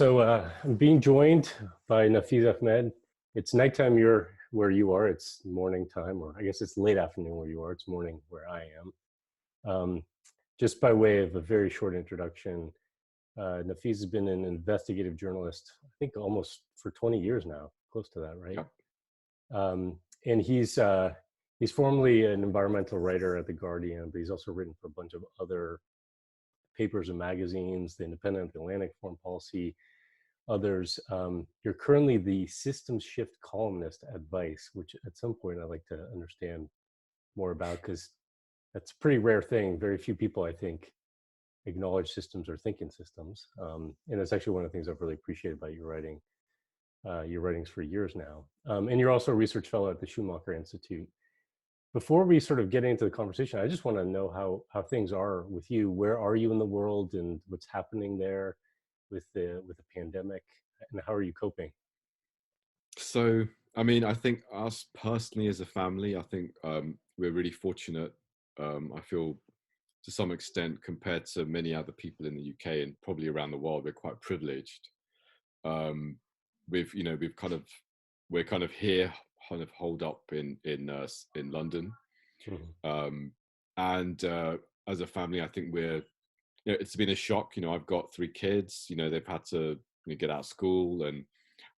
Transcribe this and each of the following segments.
I'm being joined by Nafeez Ahmed. It's nighttime where you are. It's morning time, or I guess it's late afternoon where you are. It's morning where I am. Just by way of a very short introduction, Nafeez has been an investigative journalist, I think almost for 20 years now, close to that, right? And he's formerly an environmental writer at The Guardian, but he's also written for a bunch of other papers and magazines, The Independent, The Atlantic, Foreign Policy, others. You're currently the systems shift columnist at Vice, which at some point I'd like to understand more about, because that's a pretty rare thing. Very few people, I think, acknowledge systems or think in systems. And it's actually one of the things I've really appreciated about your writings for years now. And you're also a research fellow at the Schumacher Institute. Before we sort of get into the conversation, I just want to know how things are with you. Where are you in the world and what's happening there with the pandemic, and how are you coping? So, I mean, I think us personally as a family, I think we're really fortunate. I feel to some extent, compared to many other people in the UK and probably around the world, we're quite privileged. We're kind of here, kind of holed up in London, and as a family, I think it's been a shock. I've got 3 kids. They've had to get out of school and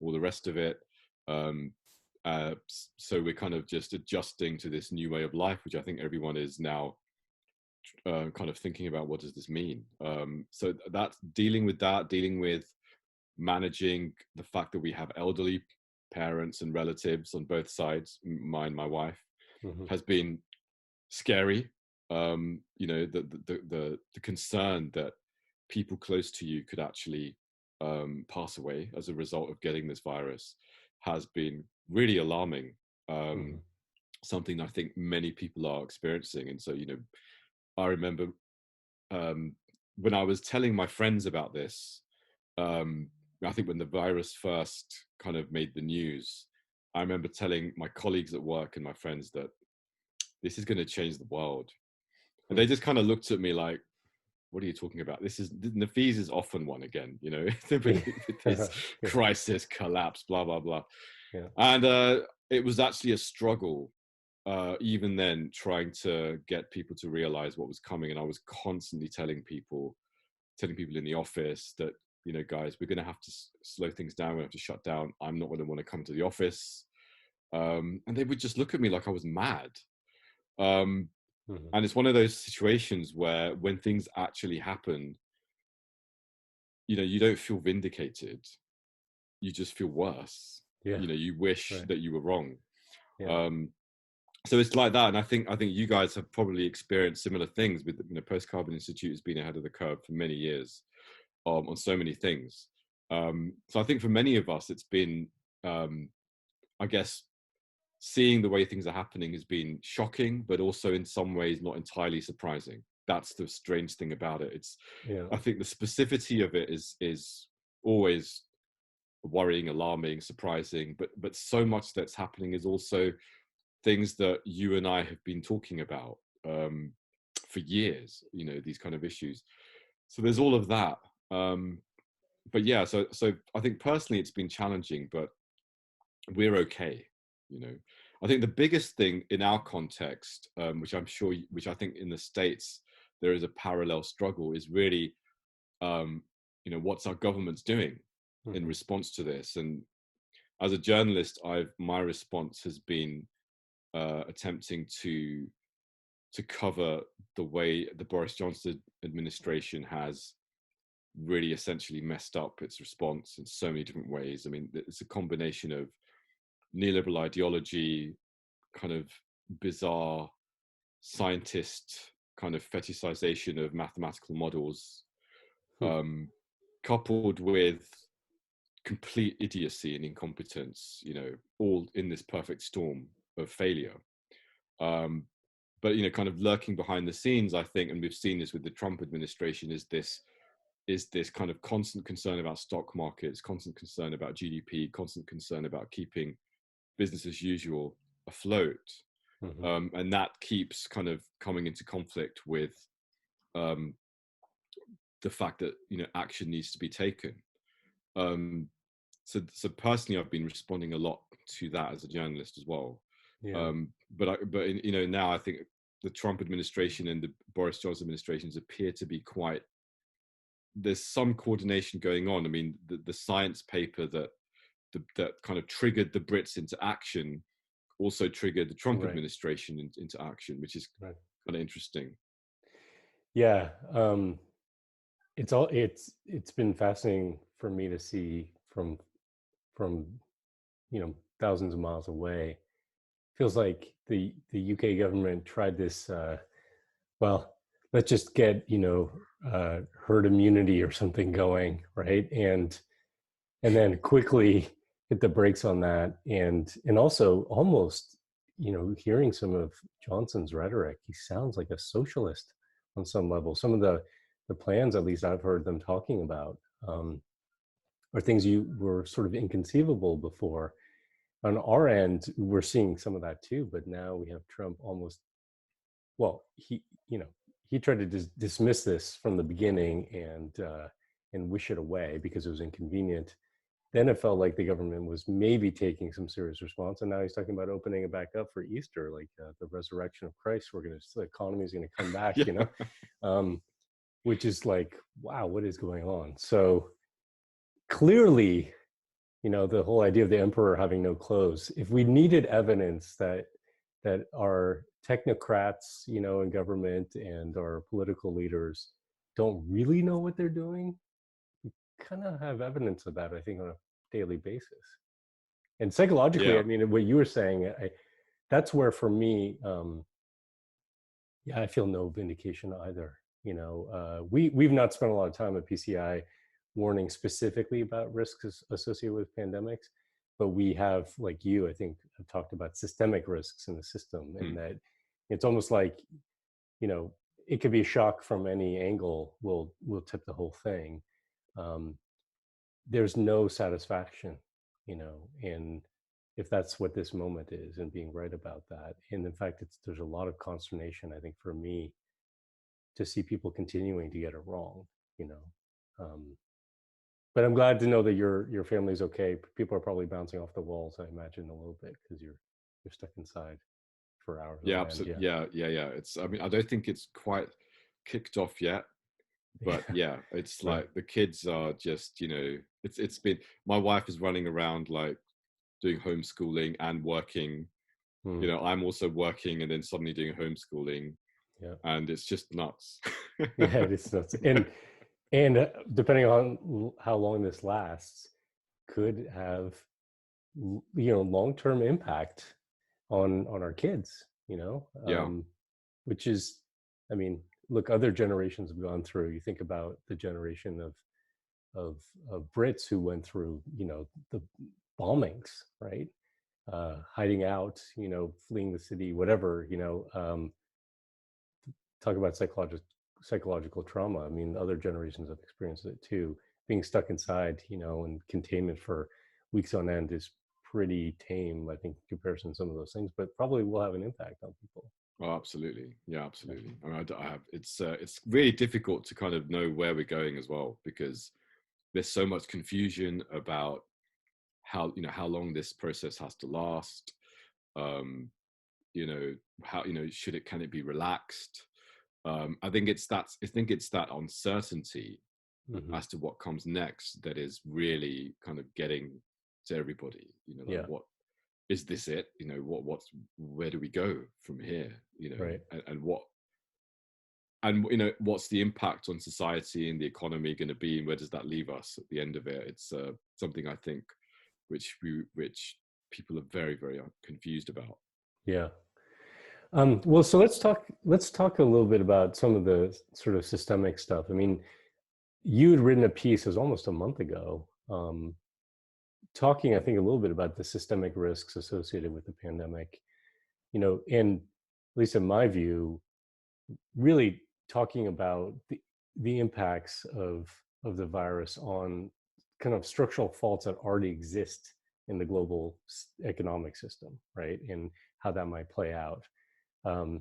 all the rest of it. So we're kind of just adjusting to this new way of life, which I think everyone is now kind of thinking about, what does this mean? So that's dealing with managing the fact that we have elderly parents and relatives on both sides, mine, my wife, has been scary. The concern that people close to you could actually pass away as a result of getting this virus has been really alarming. Something I think many people are experiencing. And so, I remember when I was telling my friends about this, I think when the virus first kind of made the news, I remember telling my colleagues at work and my friends that this is going to change the world. And they just kind of looked at me like, what are you talking about? Nafeez is often one again, with this crisis, collapse, blah, blah, blah. Yeah. And it was actually a struggle, even then, trying to get people to realize what was coming. And I was constantly telling people in the office that, guys, we're going to have to slow things down. We have to shut down. I'm not going to want to come to the office. And they would just look at me like I was mad. And it's one of those situations where when things actually happen, you don't feel vindicated. You just feel worse. Yeah. You wish that you were wrong. Yeah. So it's like that. And I think you guys have probably experienced similar things with, Post-Carbon Institute has been ahead of the curve for many years on so many things. So I think for many of us, it's been, I guess, seeing the way things are happening has been shocking, but also in some ways not entirely surprising. That's the strange thing about it. I think the specificity of it is always worrying, alarming, surprising, but so much that's happening is also things that you and I have been talking about for years, these kind of issues. So there's all of that. But yeah, so I think personally it's been challenging, but we're okay. I think the biggest thing in our context, which I think in the States there is a parallel struggle, is really, what's our government's doing in response to this. And as a journalist, my response has been attempting to cover the way the Boris Johnson administration has really essentially messed up its response in so many different ways. I mean, it's a combination of neoliberal ideology, kind of bizarre scientist kind of fetishization of mathematical models, coupled with complete idiocy and incompetence, all in this perfect storm of failure. But kind of lurking behind the scenes, I think, and we've seen this with the Trump administration, is this kind of constant concern about stock markets, constant concern about GDP, constant concern about keeping business as usual afloat. And that keeps kind of coming into conflict with the fact that action needs to be taken. Um, so personally, I've been responding a lot to that as a journalist as well. Yeah. Now I think the Trump administration and the Boris Johnson administrations appear to be quite. There's some coordination going on. I mean, the science paper that kind of triggered the Brits into action also triggered the Trump Right. administration into action, which is Right. kind of interesting. Yeah. It's been fascinating for me to see from thousands of miles away. Feels like the UK government tried this. Well, let's just get herd immunity or something going, right? And then quickly hit the brakes on that, and also almost hearing some of Johnson's rhetoric, he sounds like a socialist on some level. Some of the plans, at least I've heard them talking about, are things you were sort of inconceivable before. On our end, we're seeing some of that too, but now we have Trump almost, well, he tried to dismiss this from the beginning and wish it away because it was inconvenient. Then it felt like the government was maybe taking some serious response, and now he's talking about opening it back up for Easter, like the resurrection of Christ. The economy is going to come back, Yeah. Which is like, wow, what is going on? So clearly, the whole idea of the emperor having no clothes. If we needed evidence that our technocrats, in government and our political leaders don't really know what they're doing, kind of have evidence of that, I think, on a daily basis. And psychologically, Yeah. I mean, what you were saying, that's where for me, yeah, I feel no vindication either. We've not spent a lot of time at PCI warning specifically about risks associated with pandemics, but we have, like you, I think, have talked about systemic risks in the system, and that it's almost like, it could be a shock from any angle will tip the whole thing. Um, there's no satisfaction, in if that's what this moment is, and being right about that. And in fact, there's a lot of consternation, I think, for me to see people continuing to get it wrong, you know. Um, but I'm glad to know that your family's okay. People are probably bouncing off the walls, I imagine, a little bit because you're stuck inside for hours Yeah, on end. absolutely. Yeah. Yeah. I mean, I don't think it's quite kicked off yet, but Yeah. yeah, it's Right. like the kids are just, it's been, my wife is running around like doing homeschooling and working. Hmm. I'm also working and then suddenly doing homeschooling, Yeah. and it's just nuts. Yeah. It is nuts. And depending on how long this lasts, could have long-term impact on our kids. Yeah. Which is, I mean, look, other generations have gone through. You think about the generation of of Brits who went through, the bombings, right? Hiding out, fleeing the city, whatever. Talk about psychological trauma. I mean, other generations have experienced it too. Being stuck inside, and containment for weeks on end is pretty tame, I think, in comparison to some of those things, but probably will have an impact on people. Oh, absolutely. Yeah, absolutely. Yeah. I mean, I have, it's really difficult to kind of know where we're going as well, because there's so much confusion about how long this process has to last. Um, how, can it be relaxed? I think it's that uncertainty Hmm. as to what comes next that is really kind of getting to everybody. Like, Yeah. what is this? It, where do we go from here? Right. What's the impact on society and the economy going to be, and where does that leave us at the end of it? It's something, I think, which people are very, very confused about. Yeah. Well, so let's talk a little bit about some of the sort of systemic stuff. I mean, you had written a piece, it was almost a month ago, talking, I think, a little bit about the systemic risks associated with the pandemic, and at least in my view, really talking about the impacts of the virus on kind of structural faults that already exist in the global economic system, right? And how that might play out. Um,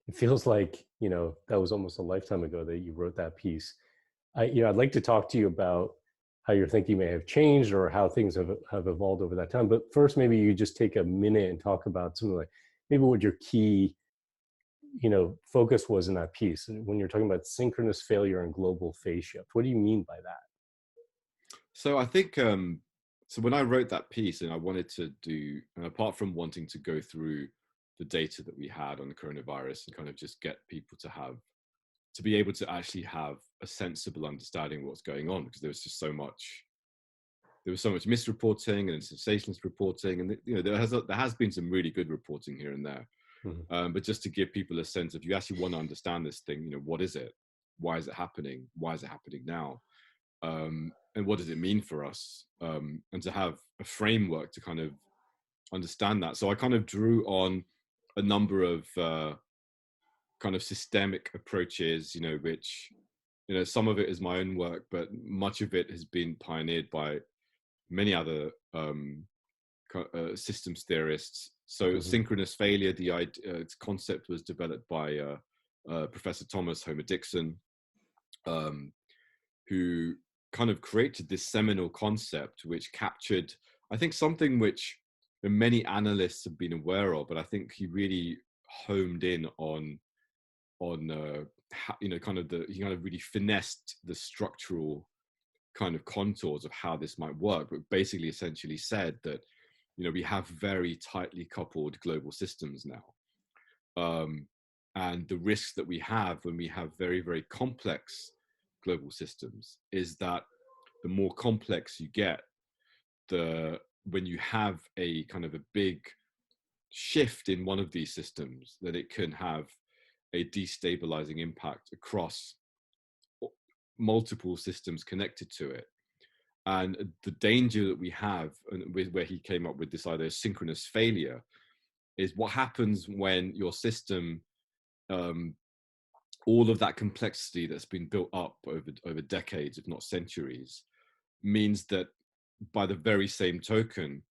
it feels like, that was almost a lifetime ago that you wrote that piece. I'd like to talk to you about how your thinking may have changed or how things have evolved over that time. But first, maybe you just take a minute and talk about some of like maybe what your key focus was in that piece when you're talking about synchronous failure and global phase shift. What do you mean by that? So I think so when I wrote that piece, and I wanted to do, and apart from wanting to go through the data that we had on the coronavirus and kind of just get people to be able to actually have a sensible understanding of what's going on, because there was just so much misreporting and sensationalist reporting, and there has been some really good reporting here and there. Mm-hmm. But just to give people a sense of, you actually want to understand this thing, what is it? Why is it happening? Why is it happening now? And what does it mean for us? And to have a framework to kind of understand that. So I kind of drew on a number of kind of systemic approaches, which, some of it is my own work, but much of it has been pioneered by many other systems theorists. So synchronous failure, its concept was developed by Professor Thomas Homer Dixon, who kind of created this seminal concept which captured, I think, something which many analysts have been aware of, but I think he really homed in on how, he kind of really finessed the structural kind of contours of how this might work, but basically essentially said that we have very tightly coupled global systems now, and the risks that we have when we have very, very complex global systems is that the more complex you get, when you have a kind of a big shift in one of these systems, that it can have a destabilizing impact across multiple systems connected to it. And the danger that we have, and where he came up with this idea of synchronous failure, is what happens when your system, all of that complexity that's been built up over decades, if not centuries, means that by the very same token,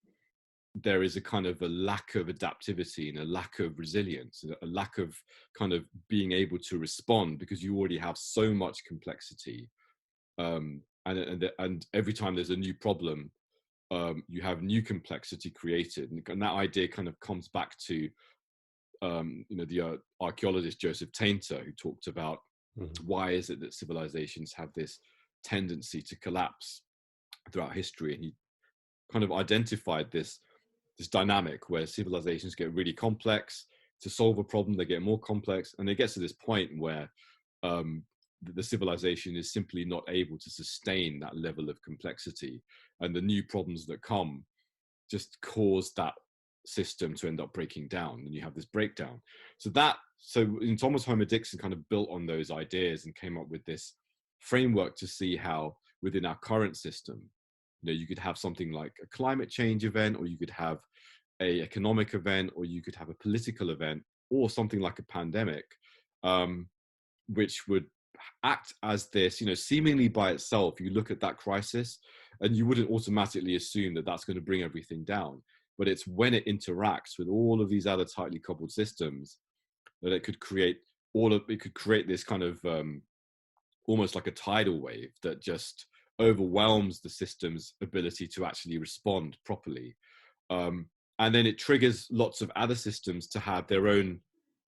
there is a kind of a lack of adaptivity and a lack of resilience, a lack of kind of being able to respond, because you already have so much complexity. And every time there's a new problem, you have new complexity created. And that idea kind of comes back to, the archaeologist Joseph Tainter, who talked about why is it that civilizations have this tendency to collapse throughout history. And he kind of identified this dynamic where civilizations get really complex. To solve a problem, they get more complex, and it gets to this point where the civilization is simply not able to sustain that level of complexity, and the new problems that come just cause that system to end up breaking down, and you have this breakdown. So in Thomas Homer Dixon kind of built on those ideas and came up with this framework to see how within our current system, you could have something like a climate change event, or you could have a economic event, or you could have a political event, or something like a pandemic, which would act as this, seemingly by itself. You look at that crisis and you wouldn't automatically assume that that's going to bring everything down. But it's when it interacts with all of these other tightly coupled systems that it could create this kind of almost like a tidal wave that just overwhelms the system's ability to actually respond properly. And then it triggers lots of other systems to have their own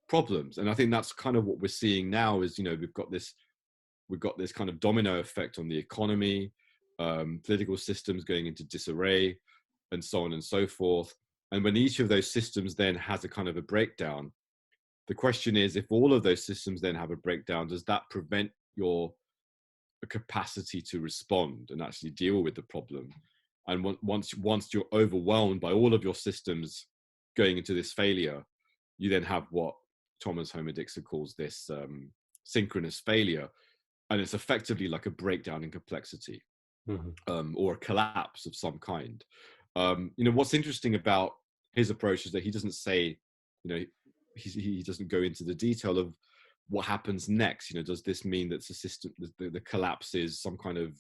problems. And I think that's kind of what we're seeing now is, we've got this kind of domino effect on the economy, political systems going into disarray, and so on and so forth. And when each of those systems then has a kind of a breakdown, the question is, if all of those systems then have a breakdown, does that prevent your capacity to respond and actually deal with the problem? And once you're overwhelmed by all of your systems going into this failure, you then have what Thomas Homer Dixon calls this synchronous failure. And it's effectively like a breakdown in complexity, or a collapse of some kind. What's interesting about his approach is that he doesn't say, he doesn't go into the detail of what happens next. Does this mean that the system, the collapse is some kind of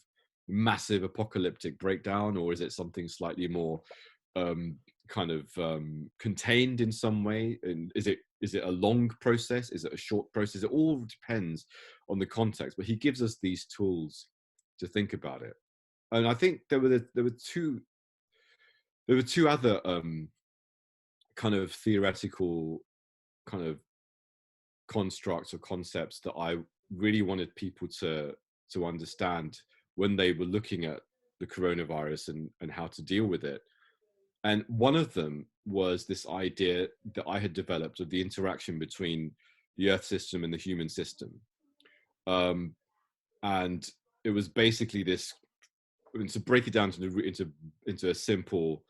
massive apocalyptic breakdown, or is it something slightly more contained in some way? And is it a long process? Is it a short process? It all depends on the context, but he gives us these tools to think about it. And I think there were two other kind of theoretical kind of constructs or concepts that I really wanted people to understand when they were looking at the coronavirus and how to deal with it. And one of them was this idea that I had developed of the interaction between the Earth system and the human system. And it was basically this, and to break it down into a simple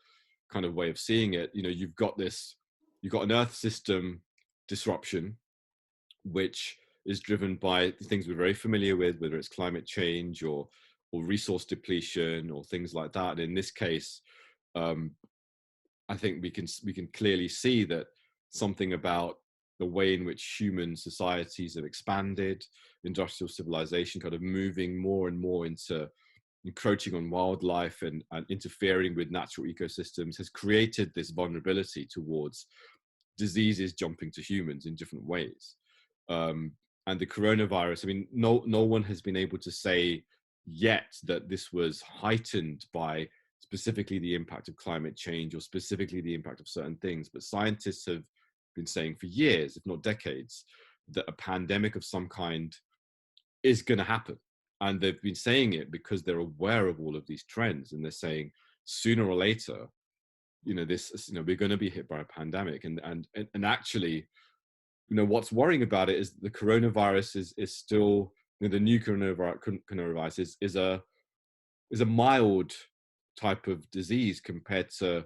kind of way of seeing it, you've got an Earth system disruption, which is driven by things we're very familiar with, whether it's climate change or resource depletion or things like that. And in this case, I think we can clearly see that something about the way in which human societies have expanded, industrial civilization kind of moving more and more into encroaching on wildlife and interfering with natural ecosystems, has created this vulnerability towards diseases jumping to humans in different ways. And the coronavirus, I mean, no one has been able to say yet that this was heightened by specifically the impact of climate change or specifically the impact of certain things. But scientists have been saying for years, if not decades, that a pandemic of some kind is going to happen. And they've been saying it because they're aware of all of these trends. And they're saying sooner or later, we're going to be hit by a pandemic. And actually, what's worrying about it is the coronavirus is still, the new coronavirus is a mild type of disease compared to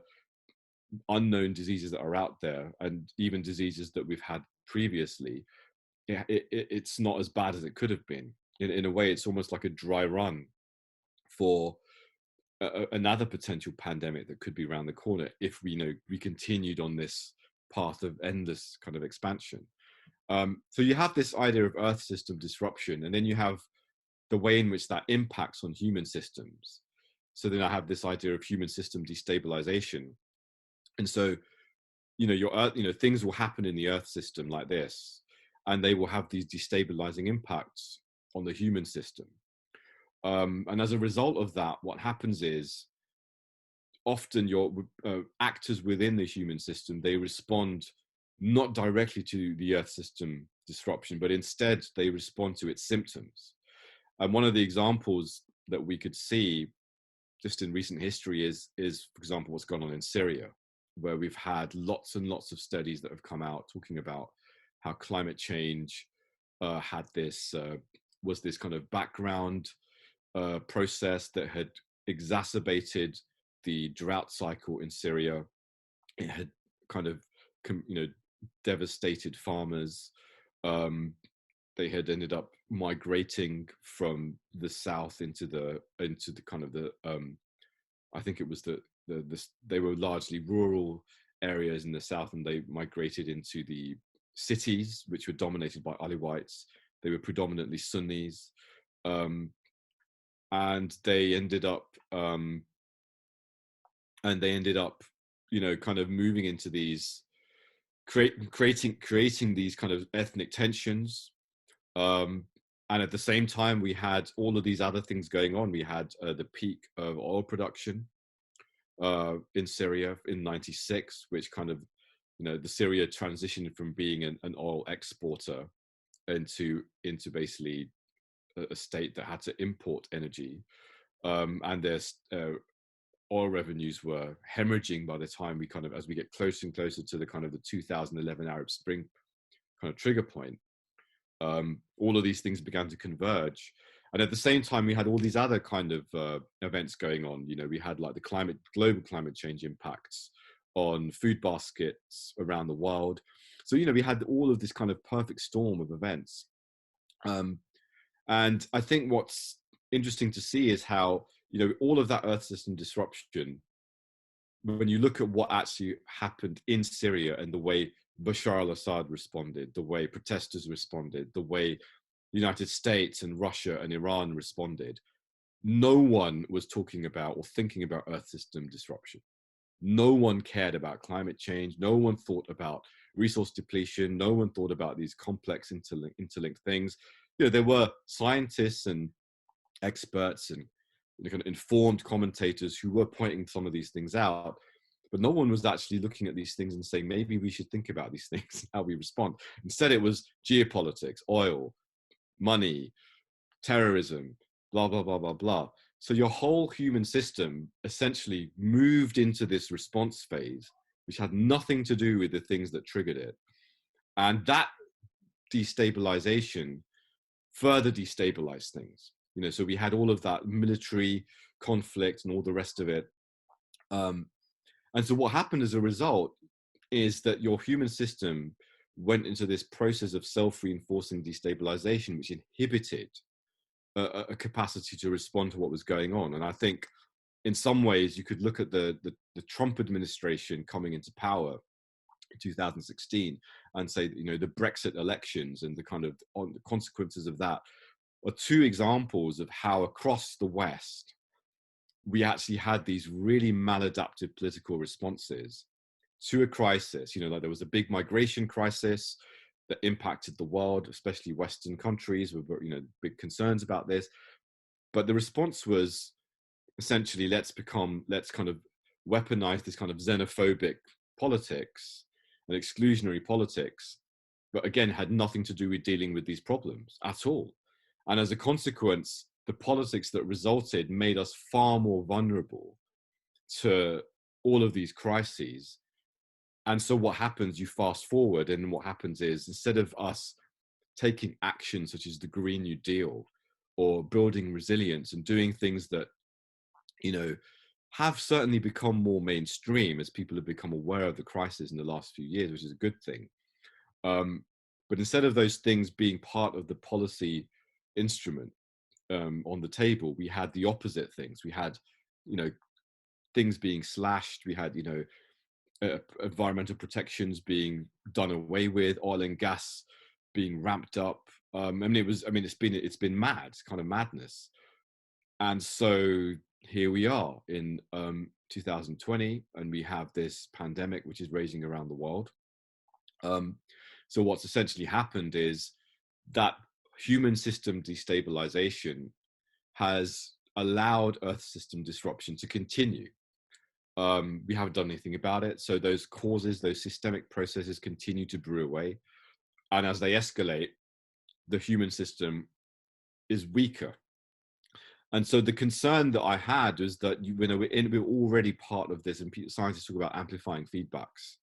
unknown diseases that are out there, and even diseases that we've had previously. It's not as bad as it could have been. In a way, it's almost like a dry run for another potential pandemic that could be around the corner if we continued on this path of endless kind of expansion. So you have this idea of Earth system disruption, and then you have the way in which that impacts on human systems. So then I have this idea of human system destabilization. And so, your Earth, things will happen in the Earth system like this, and they will have these destabilizing impacts on the human system. And as a result of that, what happens is often your actors within the human system, they respond not directly to the Earth system disruption, but instead they respond to its symptoms. And one of the examples that we could see just in recent history is, for example, what's gone on in Syria, where we've had lots and lots of studies that have come out talking about how climate change was this kind of background process that had exacerbated the drought cycle in Syria. It had kind of, devastated farmers. They had ended up migrating from the south into the kind of the I think it was they were largely rural areas in the south, and they migrated into the cities, which were dominated by Alawites. They were predominantly Sunnis, and they ended up kind of moving into these creating these kind of ethnic tensions. And at the same time, we had all of these other things going on. We had the peak of oil production in Syria in '96, which kind of, the Syria transitioned from being an oil exporter into basically a state that had to import energy, and there's oil revenues were hemorrhaging by the time as we get closer and closer to the kind of the 2011 Arab Spring kind of trigger point. All of these things began to converge, and at the same time we had all these other kind of events going on. We had like the global climate change impacts on food baskets around the world. So we had all of this kind of perfect storm of events, and I think what's interesting to see is how all of that Earth system disruption, when you look at what actually happened in Syria and the way Bashar al-Assad responded, the way protesters responded, the way the United States and Russia and Iran responded, no one was talking about or thinking about Earth system disruption. No one cared about climate change. No one thought about resource depletion. No one thought about these complex interlinked things. There were scientists and experts and kind of informed commentators who were pointing some of these things out, but no one was actually looking at these things and saying, maybe we should think about these things, how we respond. Instead, it was geopolitics, oil, money, terrorism, blah, blah, blah, blah, blah. So your whole human system essentially moved into this response phase, which had nothing to do with the things that triggered it. And that destabilization further destabilized things. So we had all of that military conflict and all the rest of it. And so what happened as a result is that your human system went into this process of self-reinforcing destabilization, which inhibited a capacity to respond to what was going on. And I think in some ways you could look at the Trump administration coming into power in 2016 and say, the Brexit elections and the kind of the consequences of that are two examples of how across the West we actually had these really maladaptive political responses to a crisis. Like there was a big migration crisis that impacted the world, especially Western countries with, big concerns about this. But the response was essentially, let's kind of weaponize this kind of xenophobic politics and exclusionary politics, but again, had nothing to do with dealing with these problems at all. And as a consequence, the politics that resulted made us far more vulnerable to all of these crises. And so what happens, you fast forward, and what happens is, instead of us taking action such as the Green New Deal or building resilience and doing things that, have certainly become more mainstream as people have become aware of the crisis in the last few years, which is a good thing. But instead of those things being part of the policy instrument on the table, we had the opposite things. We had, things being slashed. We had, environmental protections being done away with, oil and gas being ramped up. It's been mad. It's kind of madness. And so here we are in 2020, and we have this pandemic which is raging around the world. So what's essentially happened is that human system destabilization has allowed Earth system disruption to continue. We haven't done anything about it. So those causes, those systemic processes continue to brew away. And as they escalate, the human system is weaker. And so the concern that I had was that we're already part of this, and scientists talk about amplifying feedbacks.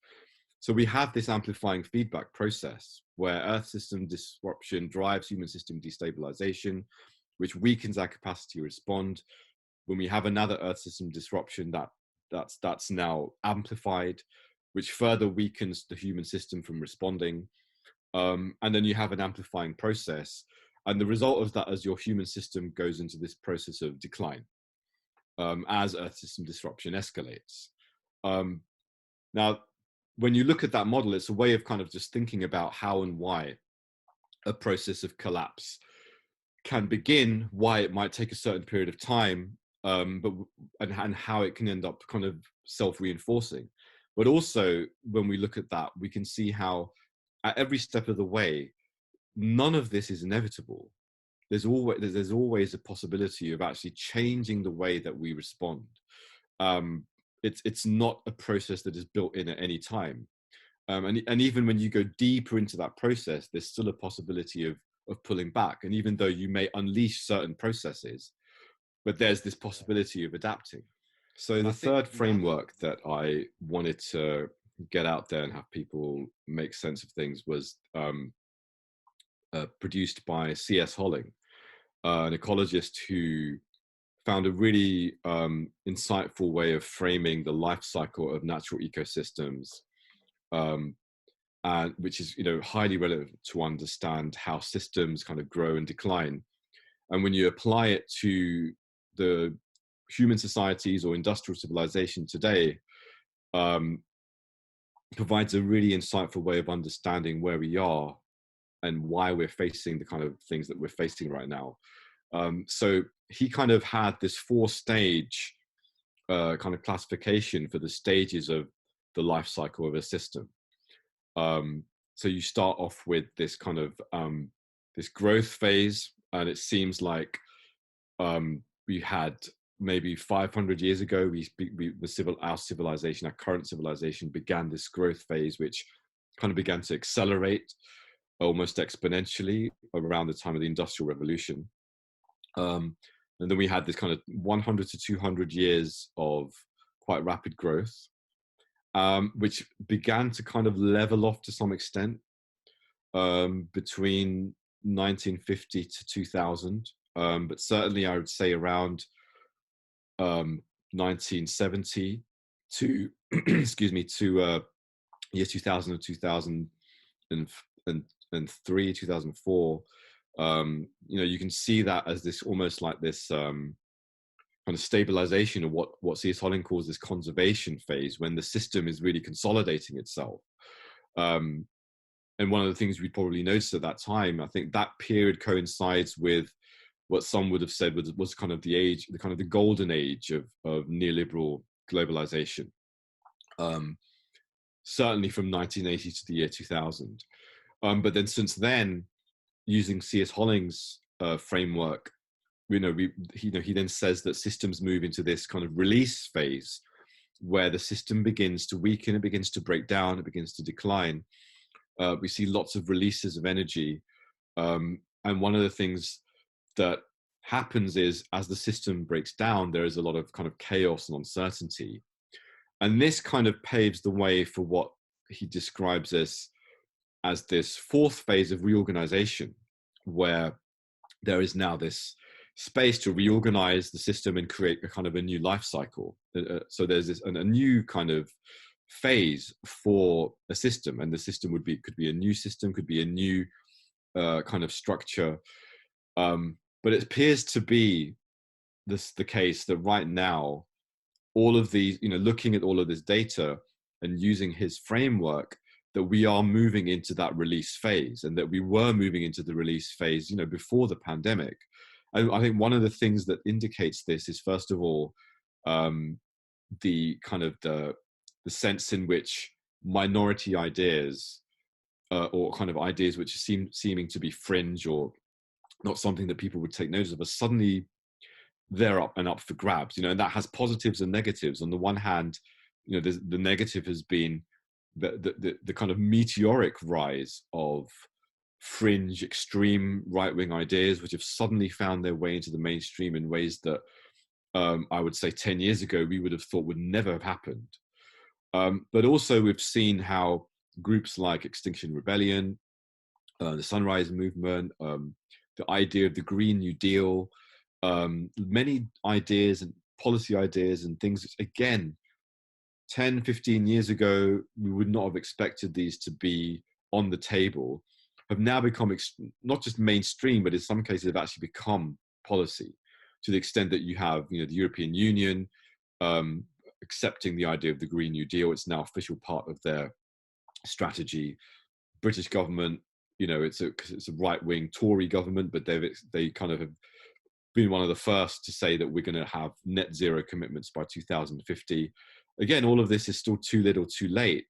So we have this amplifying feedback process where Earth system disruption drives human system destabilization, which weakens our capacity to respond. When we have another Earth system disruption, that's now amplified, which further weakens the human system from responding. And then you have an amplifying process. And the result of that is your human system goes into this process of decline as Earth system disruption escalates. Now, when you look at that model, it's a way of kind of just thinking about how and why a process of collapse can begin, why it might take a certain period of time, and how it can end up kind of self-reinforcing. But also, when we look at that, we can see how at every step of the way, none of this is inevitable. There's always a possibility of actually changing the way that we respond. It's not a process that is built in at any time. And even when you go deeper into that process, there's still a possibility of pulling back. And even though you may unleash certain processes, but there's this possibility of adapting. So the third framework that I wanted to get out there and have people make sense of things was produced by C.S. Holling, an ecologist who found a really insightful way of framing the life cycle of natural ecosystems, and which is highly relevant to understand how systems kind of grow and decline. And when you apply it to the human societies or industrial civilization today, provides a really insightful way of understanding where we are and why we're facing the kind of things that we're facing right now. So he kind of had this 4-stage kind of classification for the stages of the life cycle of a system. So you start off with this kind of this growth phase, and it seems like we had maybe 500 years ago, our civilization, our current civilization, began this growth phase, which kind of began to accelerate almost exponentially around the time of the Industrial Revolution. And then we had this kind of 100 to 200 years of quite rapid growth, which began to kind of level off to some extent between 1950 to 2000. But certainly I would say around 1970 to excuse me, to year 2000 and 2003, 2004. You can see that as this almost like this kind of stabilization of what C.S. Holling calls this conservation phase, when the system is really consolidating itself. And one of the things we probably noticed at that time, I think that period coincides with what some would have said was kind of the golden age of neoliberal globalization. Certainly from 1980 to the year 2000. But then since then, using C.S. Holling's framework, he then says that systems move into this kind of release phase where the system begins to weaken, it begins to break down, it begins to decline. We see lots of releases of energy. And one of the things that happens is, as the system breaks down, there is a lot of kind of chaos and uncertainty. And this kind of paves the way for what he describes as this fourth phase of reorganization, where there is now this space to reorganize the system and create a kind of a new life cycle. So there's a new kind of phase for a system, and the system could be a new system, could be a new kind of structure. But it appears to be the case that right now, all of these, looking at all of this data and using his framework, that we are moving into that release phase, and that we were moving into the release phase, before the pandemic. And I think one of the things that indicates this is, first of all, the kind of the sense in which minority ideas, or kind of ideas which seeming to be fringe or not something that people would take notice of, are suddenly they're up for grabs, and that has positives and negatives. On the one hand, the negative has been the kind of meteoric rise of fringe, extreme right-wing ideas, which have suddenly found their way into the mainstream in ways that I would say 10 years ago we would have thought would never have happened. But also we've seen how groups like Extinction Rebellion, the Sunrise Movement, the idea of the Green New Deal, many ideas and policy ideas and things which, again, 10, 15 years ago, we would not have expected these to be on the table, have now become not just mainstream, but in some cases have actually become policy, to the extent that you have, the European Union accepting the idea of the Green New Deal. It's now official part of their strategy. British government, it's a right-wing Tory government, but they kind of have been one of the first to say that we're going to have net zero commitments by 2050. Again, all of this is still too little, too late,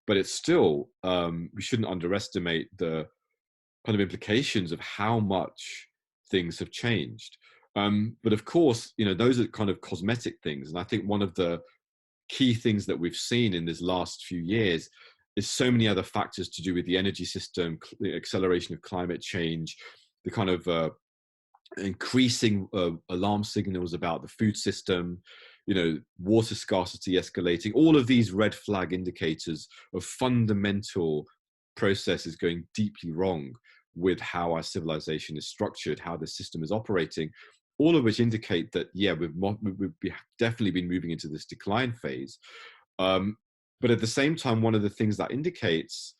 but it's still, we shouldn't underestimate the kind of implications of how much things have changed. But of course, those are kind of cosmetic things. And I think one of the key things that we've seen in this last few years is so many other factors to do with the energy system, the acceleration of climate change, the kind of increasing alarm signals about the food system, water scarcity escalating, all of these red flag indicators of fundamental processes going deeply wrong with how our civilization is structured, how the system is operating, all of which indicate that, yeah, we've definitely been moving into this decline phase. But at the same time, one of the things that indicates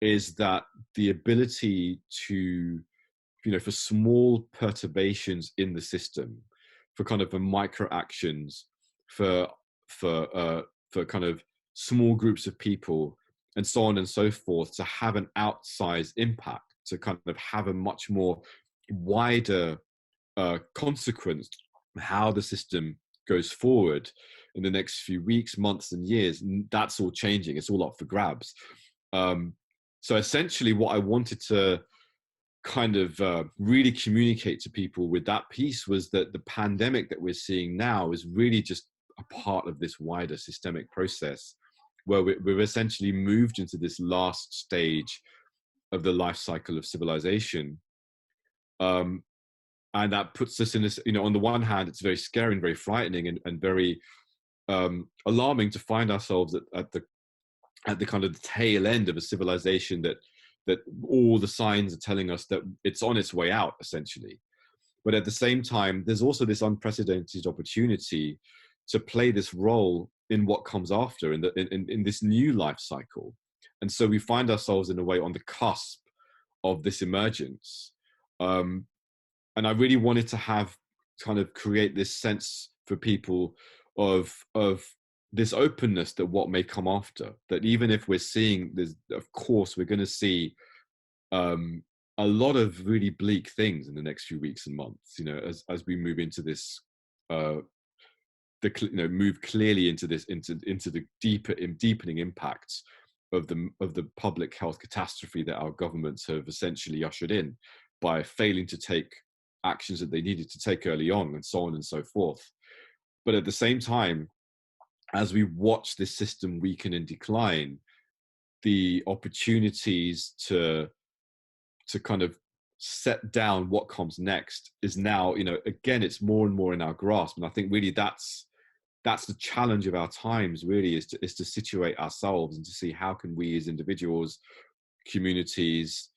is that the ability to, for small perturbations in the system, for kind of micro actions, for kind of small groups of people, and so on and so forth, to have an outsized impact, to kind of have a much more wider consequence of how the system goes forward in the next few weeks, months, and years. And that's all changing. It's all up for grabs. So essentially, what I wanted to kind of really communicate to people with that piece was that the pandemic that we're seeing now is really just a part of this wider systemic process where we've essentially moved into this last stage of the life cycle of civilization. And that puts us in this, you know, on the one hand, it's very scary and very frightening and very alarming to find ourselves at the kind of the tail end of a civilization that all the signs are telling us that it's on its way out, essentially. But at the same time, there's also this unprecedented opportunity to play this role in what comes after, in this new life cycle. And so we find ourselves in a way on the cusp of this emergence. And I really wanted to have kind of create this sense for people of this openness that what may come after, that even if we're seeing this, of course, we're going to see a lot of really bleak things in the next few weeks and months, you know, as we move into this, move clearly into this, into the deepening impacts of the public health catastrophe that our governments have essentially ushered in by failing to take actions that they needed to take early on, and so on and so forth. But at the same time, as we watch this system weaken and decline, the opportunities to kind of set down what comes next is now, you know, again, it's more and more in our grasp. And I think really that's the challenge of our times, really, is to situate ourselves and to see how can we as individuals, communities,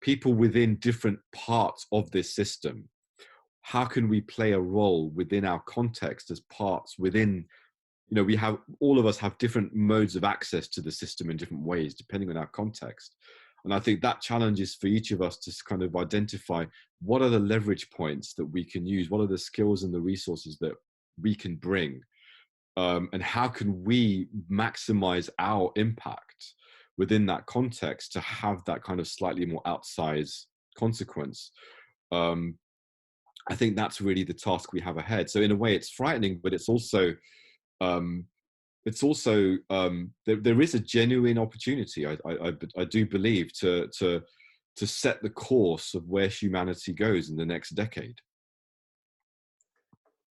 people within different parts of this system, how can we play a role within our context as parts within, you know, we have, all of us have different modes of access to the system in different ways, depending on our context. And I think that challenge is for each of us to kind of identify what are the leverage points that we can use, what are the skills and the resources that we can bring, and how can we maximize our impact within that context to have that kind of slightly more outsized consequence. I think that's really the task we have ahead. So in a way, it's frightening, but it's also there is a genuine opportunity. I do believe to set the course of where humanity goes in the next decade.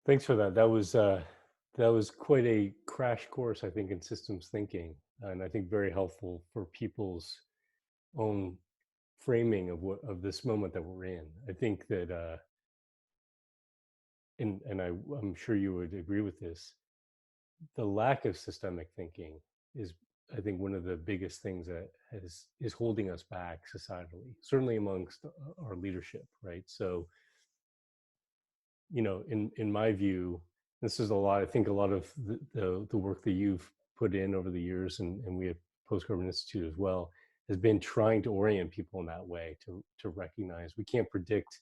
Thanks for that. That was quite a crash course, I think, in systems thinking, and I think very helpful for people's own framing of this moment that we're in. I think that, and I'm sure you would agree with this, the lack of systemic thinking is, I think, one of the biggest things that is holding us back societally, certainly amongst our leadership, right? So, you know, in my view, this is a lot, I think a lot of the work that you've put in over the years, and we at Post COVID Institute as well, has been trying to orient people in that way, to recognize we can't predict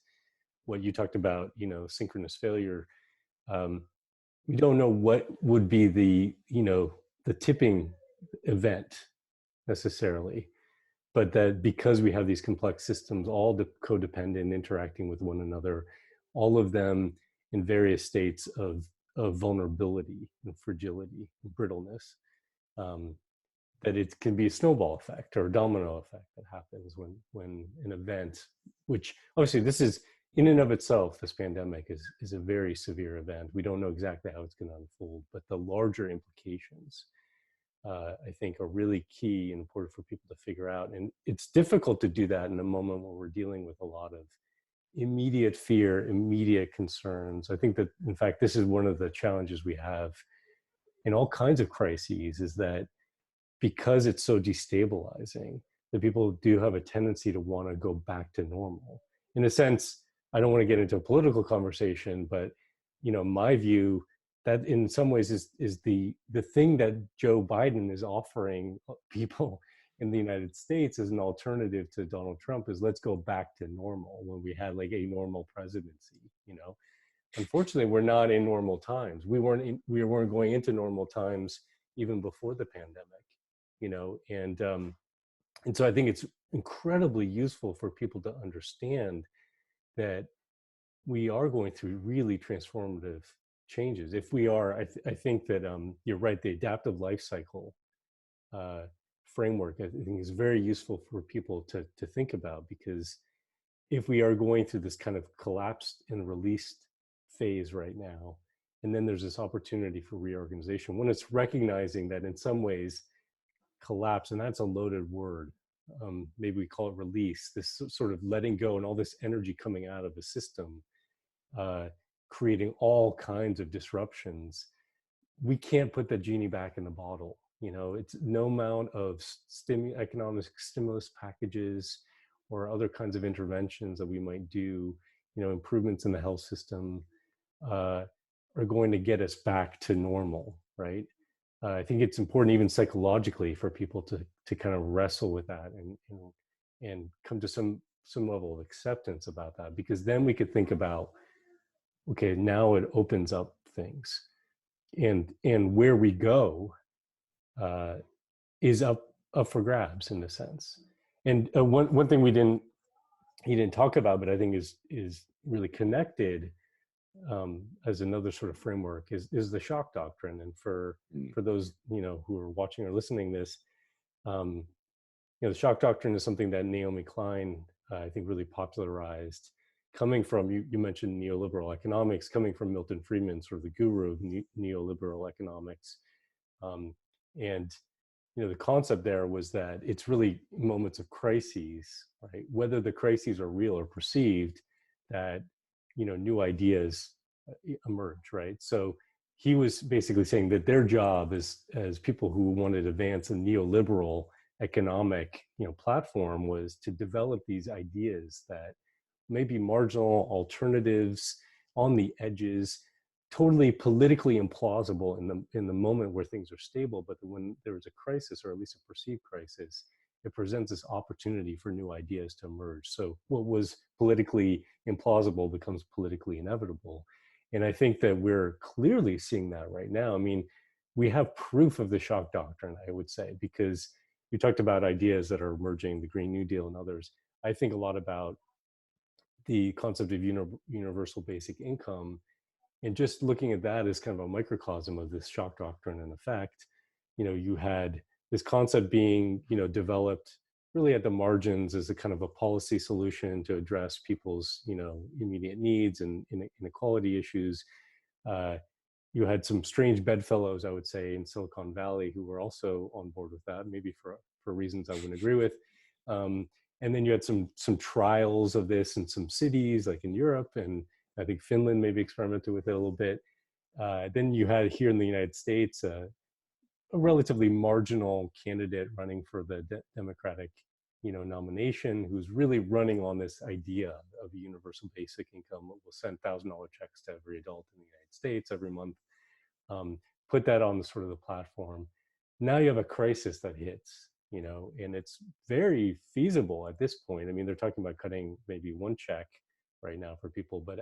what you talked about, you know, synchronous failure. We don't know what would be the, you know, the tipping event necessarily, but that because we have these complex systems, all codependent, interacting with one another, all of them in various states of vulnerability and fragility and brittleness, that it can be a snowball effect or a domino effect that happens when an event, which obviously this is in and of itself, this pandemic is a very severe event. We don't know exactly how it's going to unfold, but the larger implications, I think, are really key and important for people to figure out. And it's difficult to do that in a moment where we're dealing with a lot of immediate fear, immediate concerns. I think that, in fact, this is one of the challenges we have in all kinds of crises, is that because it's so destabilizing, that people do have a tendency to want to go back to normal. In a sense, I don't want to get into a political conversation, but, you know, my view that in some ways is the thing that Joe Biden is offering people in the United States as an alternative to Donald Trump is, let's go back to normal, when we had like a normal presidency. You know, unfortunately, we're not in normal times. We weren't going into normal times even before the pandemic. You know, and so I think it's incredibly useful for people to understand that we are going through really transformative changes. If we are, I think that you're right, the adaptive life cycle framework, I think, is very useful for people to think about, because if we are going through this kind of collapsed and released phase right now, and then there's this opportunity for reorganization, when it's recognizing that in some ways collapse, and that's a loaded word, maybe we call it release, this sort of letting go and all this energy coming out of the system, creating all kinds of disruptions, we can't put the genie back in the bottle. You know, it's no amount of economic stimulus packages or other kinds of interventions that we might do, you know, improvements in the health system, are going to get us back to normal, right? I think it's important even psychologically for people to kind of wrestle with that and come to some level of acceptance about that, because then we could think about, okay, now it opens up things, and where we go is up for grabs in a sense. And one thing he didn't talk about, but I think is really connected, as another sort of framework, is the shock doctrine. And for those, you know, who are watching or listening to this, you know, the shock doctrine is something that Naomi Klein, I think, really popularized, coming from, you mentioned neoliberal economics, coming from Milton Friedman, sort of the guru of neoliberal economics. And, you know, the concept there was that it's really moments of crises, right? Whether the crises are real or perceived, that, you know, new ideas emerge, right? So he was basically saying that their job as people who wanted to advance a neoliberal economic, you know, platform, was to develop these ideas that may be marginal alternatives on the edges, totally politically implausible in the moment where things are stable, but when there is a crisis, or at least a perceived crisis, it presents this opportunity for new ideas to emerge. So what was politically implausible becomes politically inevitable. And I think that we're clearly seeing that right now. I mean, we have proof of the shock doctrine, I would say, because you talked about ideas that are emerging, the Green New Deal and others. I think a lot about the concept of universal basic income, and just looking at that as kind of a microcosm of this shock doctrine in effect. You know, you had this concept being, you know, developed really at the margins as a kind of a policy solution to address people's, you know, immediate needs and inequality issues. You had some strange bedfellows, I would say, in Silicon Valley who were also on board with that, maybe for reasons I wouldn't agree with. And then you had some trials of this in some cities, like in Europe, and I think Finland maybe experimented with it a little bit. Then you had here in the United States a relatively marginal candidate running for the Democratic, you know, nomination, who's really running on this idea of a universal basic income. We'll send $1,000 checks to every adult in the United States every month. Put that on the sort of the platform. Now you have a crisis that hits, you know, and it's very feasible at this point. I mean, they're talking about cutting maybe one check right now for people, but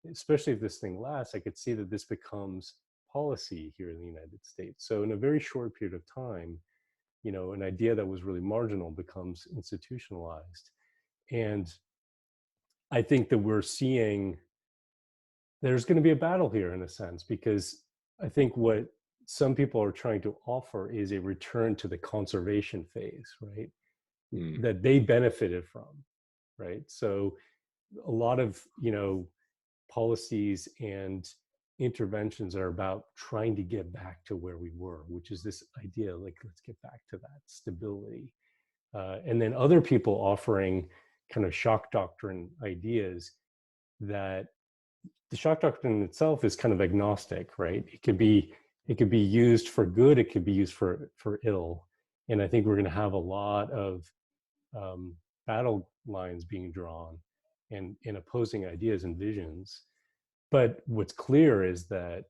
especially if this thing lasts, I could see that this becomes policy here in the United States. So in a very short period of time, you know, an idea that was really marginal becomes institutionalized. And I think that we're seeing there's going to be a battle here in a sense, because I think what some people are trying to offer is a return to the conservation phase, right? That they benefited from, right? So a lot of, you know, policies and interventions are about trying to get back to where we were, which is this idea, like, let's get back to that stability. And then other people offering kind of shock doctrine ideas, that the shock doctrine itself is kind of agnostic, right? It could be used for good, it could be used for ill. And I think we're going to have a lot of battle lines being drawn and opposing ideas and visions. But what's clear is that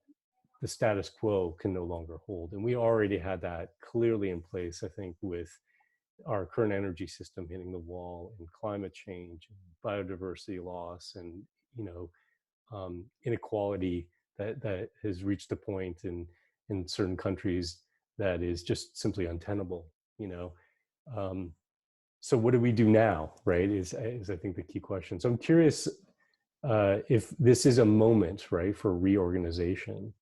the status quo can no longer hold. And we already had that clearly in place, I think, with our current energy system hitting the wall, and climate change, and biodiversity loss, and, you know, inequality that has reached a point in certain countries that is just simply untenable, you know. So what do we do now, right, is I think the key question. So I'm curious if this is a moment, right, for reorganization.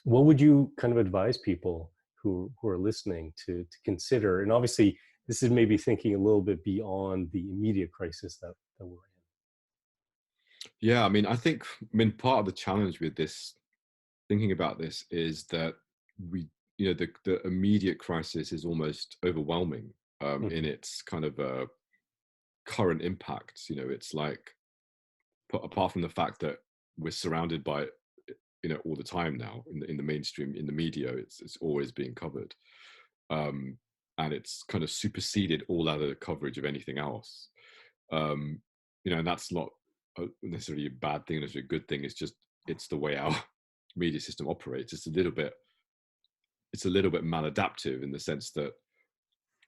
What would you kind of advise people who are listening to consider? And obviously this is maybe thinking a little bit beyond the immediate crisis that that we're in? Yeah, I mean, part of the challenge with this, thinking about this, is that we, the immediate crisis is almost overwhelming in its kind of current impacts. It's like, apart from the fact that we're surrounded by it, all the time now in the mainstream, in the media, it's always being covered, and it's kind of superseded all other coverage of anything else. And that's not necessarily a bad thing, it's a good thing. It's the way our media system operates. It's a little bit maladaptive in the sense that,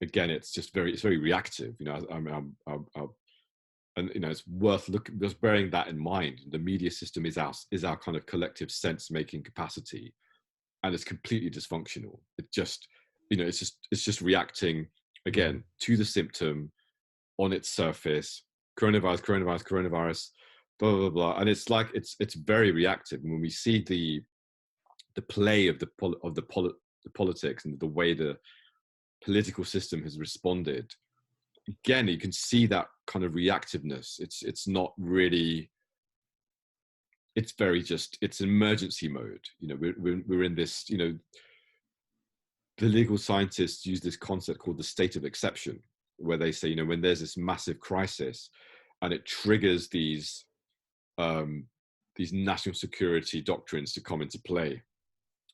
again, it's very reactive. And it's worth just bearing that in mind. The media system is our kind of collective sense making capacity, and it's completely dysfunctional. It's just reacting again to the symptom on its surface. Coronavirus, blah blah blah, and it's like it's very reactive. And when we see the play of the politics and the way the political system has responded, again, you can see that kind of reactiveness. It's not really. It's emergency mode. We're in this. Political scientists use this concept called the state of exception, where they say, when there's this massive crisis, and it triggers these national security doctrines to come into play,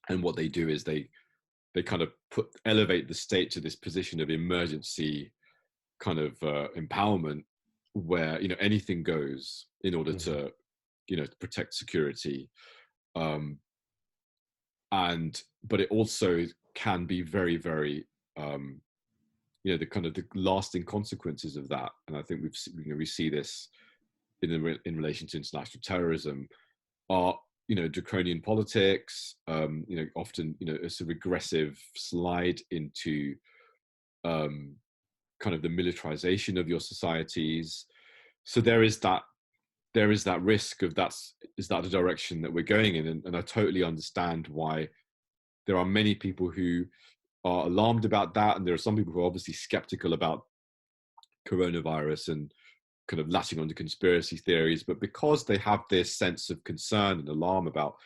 and what they do is they kind of elevate the state to this position of emergency kind of empowerment, where anything goes in order to protect security, but it also can be very, very the kind of the lasting consequences of that. And I think we see this in relation to international terrorism, are draconian politics, often it's a regressive slide into kind of the militarization of your societies. So there is that risk of is that the direction that we're going in? And I totally understand why there are many people who are alarmed about that, and there are some people who are obviously skeptical about coronavirus and kind of latching onto conspiracy theories, but because they have this sense of concern and alarm about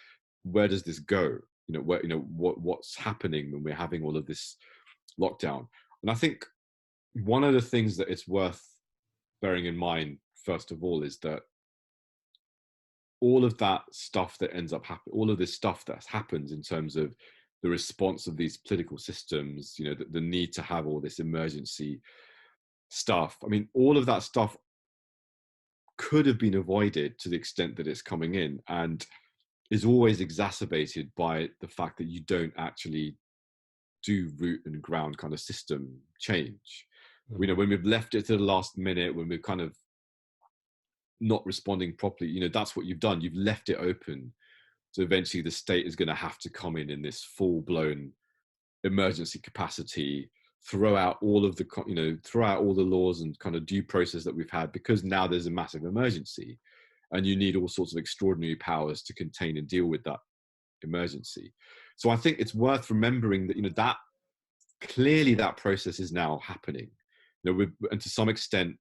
where does this go, what's happening when we're having all of this lockdown. And I think one of the things that it's worth bearing in mind, first of all, is that all of that stuff that ends up happening, all of this stuff that happens in terms of the response of these political systems, the need to have all this emergency stuff. I mean, all of that stuff could have been avoided to the extent that it's coming in, and is always exacerbated by the fact that you don't actually do root and ground kind of system change. When we've left it to the last minute, when we're kind of not responding properly, that's what you've done. You've left it open. So eventually the state is going to have to come in this full-blown emergency capacity, throw out all of the, throw out all the laws and kind of due process that we've had, because now there's a massive emergency and you need all sorts of extraordinary powers to contain and deal with that emergency. So I think it's worth remembering that, that clearly that process is now happening, and to some extent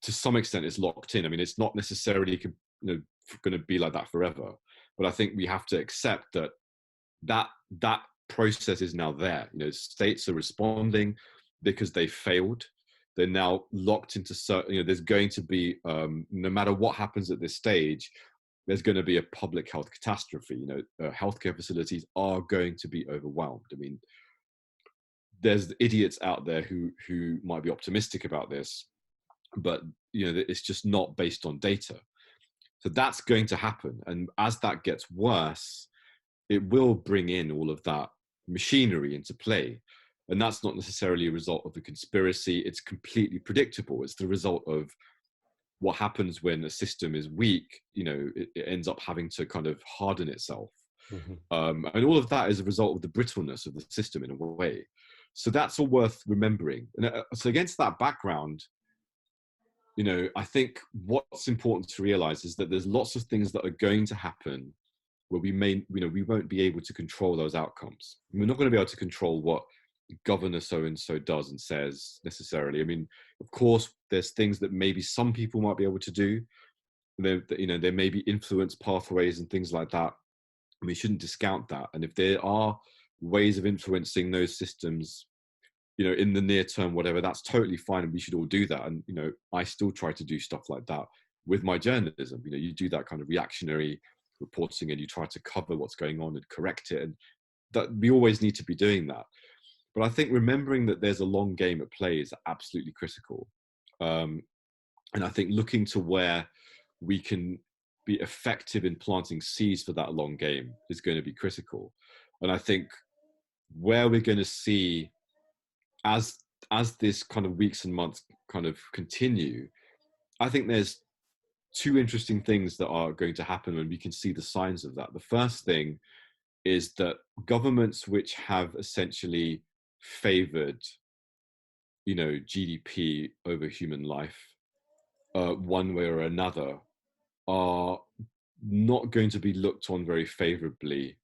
it's locked in. I mean, it's not necessarily going to be like that forever, but I think we have to accept that process is now there. States are responding because they failed. They're now locked into certain, there's going to be, no matter what happens at this stage, there's going to be a public health catastrophe. Healthcare facilities are going to be overwhelmed. I mean, there's idiots out there who might be optimistic about this, but it's just not based on data. So that's going to happen. And as that gets worse, it will bring in all of that machinery into play. And that's not necessarily a result of a conspiracy. It's completely predictable. It's the result of what happens when a system is weak. It ends up having to kind of harden itself. And all of that is a result of the brittleness of the system in a way. So that's all worth remembering. And so against that background, I think what's important to realize is that there's lots of things that are going to happen where we won't be able to control those outcomes. We're not going to be able to control what governor so and so does and says necessarily. I mean, of course, there's things that maybe some people might be able to do. There may be influence pathways and things like that. And we shouldn't discount that. And if there are ways of influencing those systems, in the near term, whatever, that's totally fine. And we should all do that. And, I still try to do stuff like that with my journalism. You do that kind of reactionary reporting and you try to cover what's going on and correct it. And that we always need to be doing that. But I think remembering that there's a long game at play is absolutely critical. And I think looking to where we can be effective in planting seeds for that long game is going to be critical. And I think where we're going to see as this kind of weeks and months kind of continue, I think there's two interesting things that are going to happen when we can see the signs of that. The first thing is that governments which have essentially favored, GDP over human life, one way or another, are not going to be looked on very favorably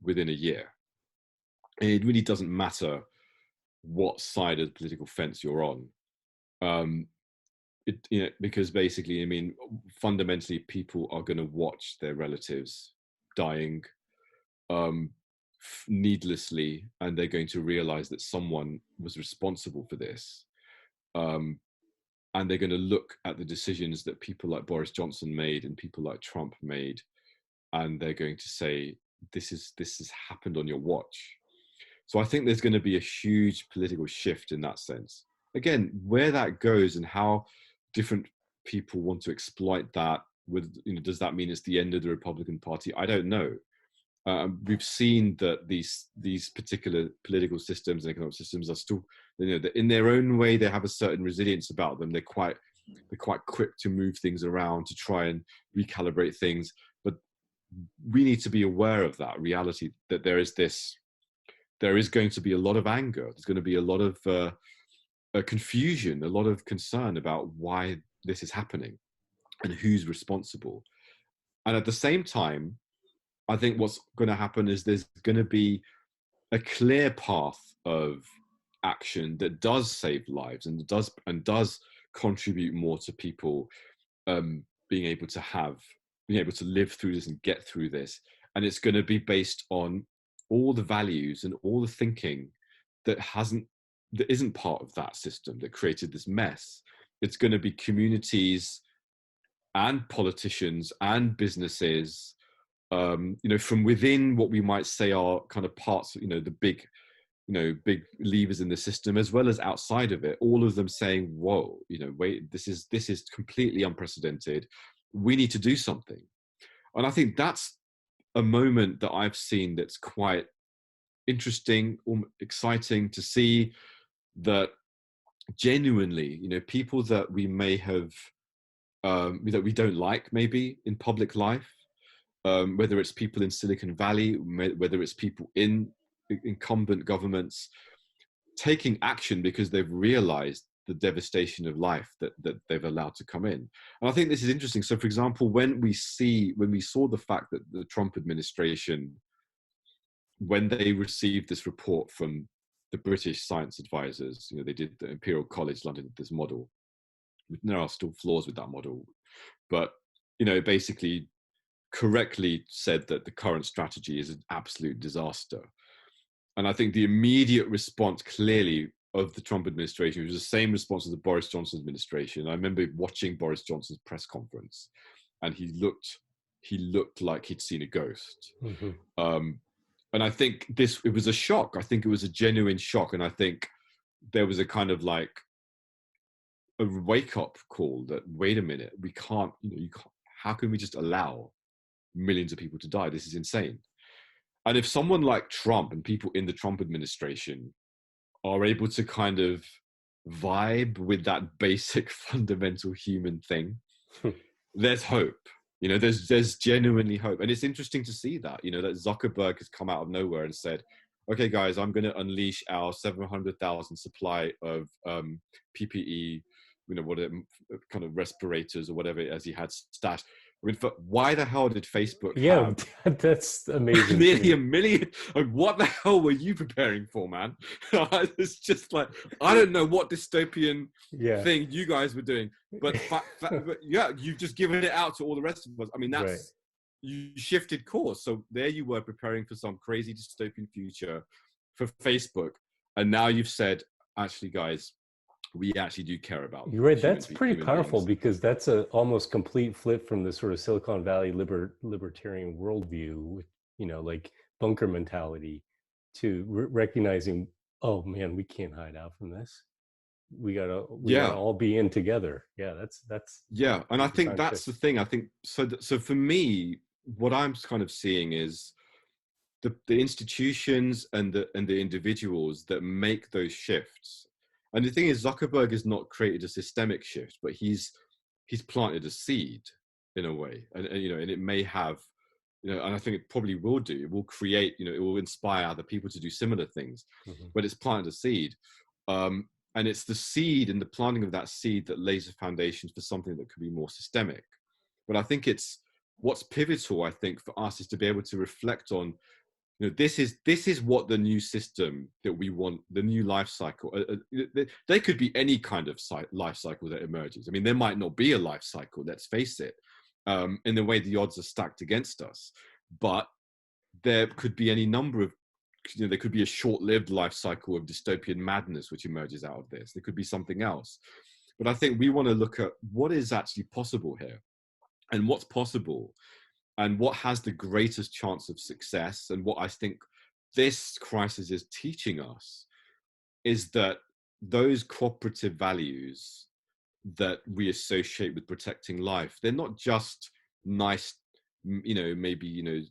within a year. And it really doesn't matter what side of the political fence you're on. Because basically, I mean, fundamentally, people are going to watch their relatives dying needlessly, and they're going to realize that someone was responsible for this. And they're going to look at the decisions that people like Boris Johnson made and people like Trump made, and they're going to say, this has happened on your watch. So I think there's going to be a huge political shift in that sense. Again, where that goes and how different people want to exploit that, does that mean it's the end of the Republican Party? I don't know. We've seen that these particular political systems and economic systems are still, in their own way, they have a certain resilience about them. They're quite quick to move things around to try and recalibrate things. But we need to be aware of that reality, that there is going to be a lot of anger. There's going to be a lot of confusion, a lot of concern about why this is happening and who's responsible. And at the same time, I think what's going to happen is there's going to be a clear path of action that does save lives and does contribute more to people being able to live through this and get through this. And it's going to be based on all the values and all the thinking that isn't part of that system that created this mess. It's going to be communities and politicians and businesses, from within what we might say are kind of parts, the big levers in the system, as well as outside of it, all of them saying, whoa, wait, this is completely unprecedented. We need to do something. And I think that's a moment that I've seen that's quite interesting, exciting to see, that genuinely, people that we may have, that we don't like maybe in public life, whether it's people in Silicon Valley, whether it's people in incumbent governments, taking action because they've realized the devastation of life that they've allowed to come in. And I think this is interesting. So, for example, when we saw the fact that the Trump administration, when they received this report from the British science advisors, they did, the Imperial College London did this model. There are still flaws with that model, but basically correctly said that the current strategy is an absolute disaster. And I think the immediate response, clearly, of the Trump administration was the same response as the Boris Johnson administration. I remember watching Boris Johnson's press conference, and he looked like he'd seen a ghost. Mm-hmm. And I think it was a shock. I think it was a genuine shock. And I think there was a kind of like a wake-up call that, wait a minute, we can't, how can we just allow millions of people to die? This is insane. And if someone like Trump and people in the Trump administration are able to kind of vibe with that basic fundamental human thing, there's hope. There's genuinely hope. And it's interesting to see that, that Zuckerberg has come out of nowhere and said, okay, guys, I'm going to unleash our 700,000 supply of PPE, kind of respirators or whatever, as he had stashed. I mean, why the hell did Facebook Yeah, have that's amazing nearly too. 1 million? Like, what the hell were you preparing for, man? It's just like, I don't know what dystopian Yeah, thing you guys were doing, but yeah, you've just given it out to all the rest of us. I mean, right. you shifted course. So there you were preparing for some crazy dystopian future for Facebook. And now you've said, actually, guys, we actually do care about You're right. That's pretty human powerful beings. because that's a almost complete flip from the sort of Silicon Valley libertarian worldview, with, like bunker mentality, to recognizing, oh man, we can't hide out from this. We gotta Yeah, all be in together. Yeah, that's yeah. And I a think profound that's shift. the thing. I think so. So for me, what I'm kind of seeing is the institutions and the individuals that make those shifts. And the thing is, Zuckerberg has not created a systemic shift, but he's planted a seed in a way, and it may have, and I think it probably will do. It will create, it will inspire other people to do similar things, Hmm. but it's planted a seed, and it's the seed and the planting of that seed that lays the foundations for something that could be more systemic. But I think it's what's pivotal. I think for us is to be able to reflect on, this is what the new system that we want, the new life cycle. There could be any kind of life cycle that emerges. I mean, there might not be a life cycle, let's face it, in the way the odds are stacked against us. But there could be any number of, there could be a short-lived life cycle of dystopian madness which emerges out of this. There could be something else. But I think we want to look at what is actually possible here, and what's possible, and what has the greatest chance of success. And what I think this crisis is teaching us is that those cooperative values that we associate with protecting life, they're not just nice, maybe,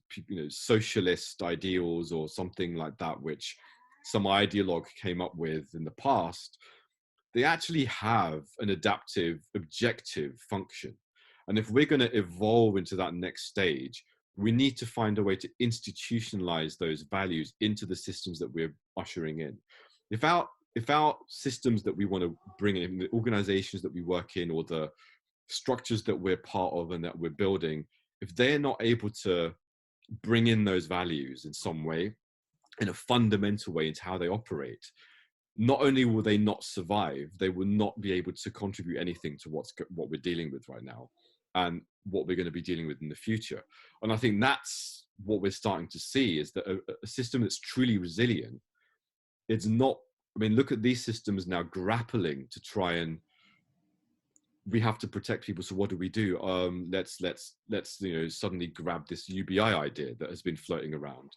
socialist ideals or something like that, which some ideologue came up with in the past. They actually have an adaptive, objective function. And if we're going to evolve into that next stage, we need to find a way to institutionalize those values into the systems that we're ushering in. If our systems that we want to bring in, the organizations that we work in, or the structures that we're part of and that we're building, if they're not able to bring in those values in some way, in a fundamental way, into how they operate, not only will they not survive, they will not be able to contribute anything to what we're dealing with right now, and what we're going to be dealing with in the future. And I think that's what we're starting to see, is that a system that's truly resilient, it's not, I mean, look at these systems now grappling to try and, we have to protect people. So what do we do? Let's suddenly grab this UBI idea that has been floating around.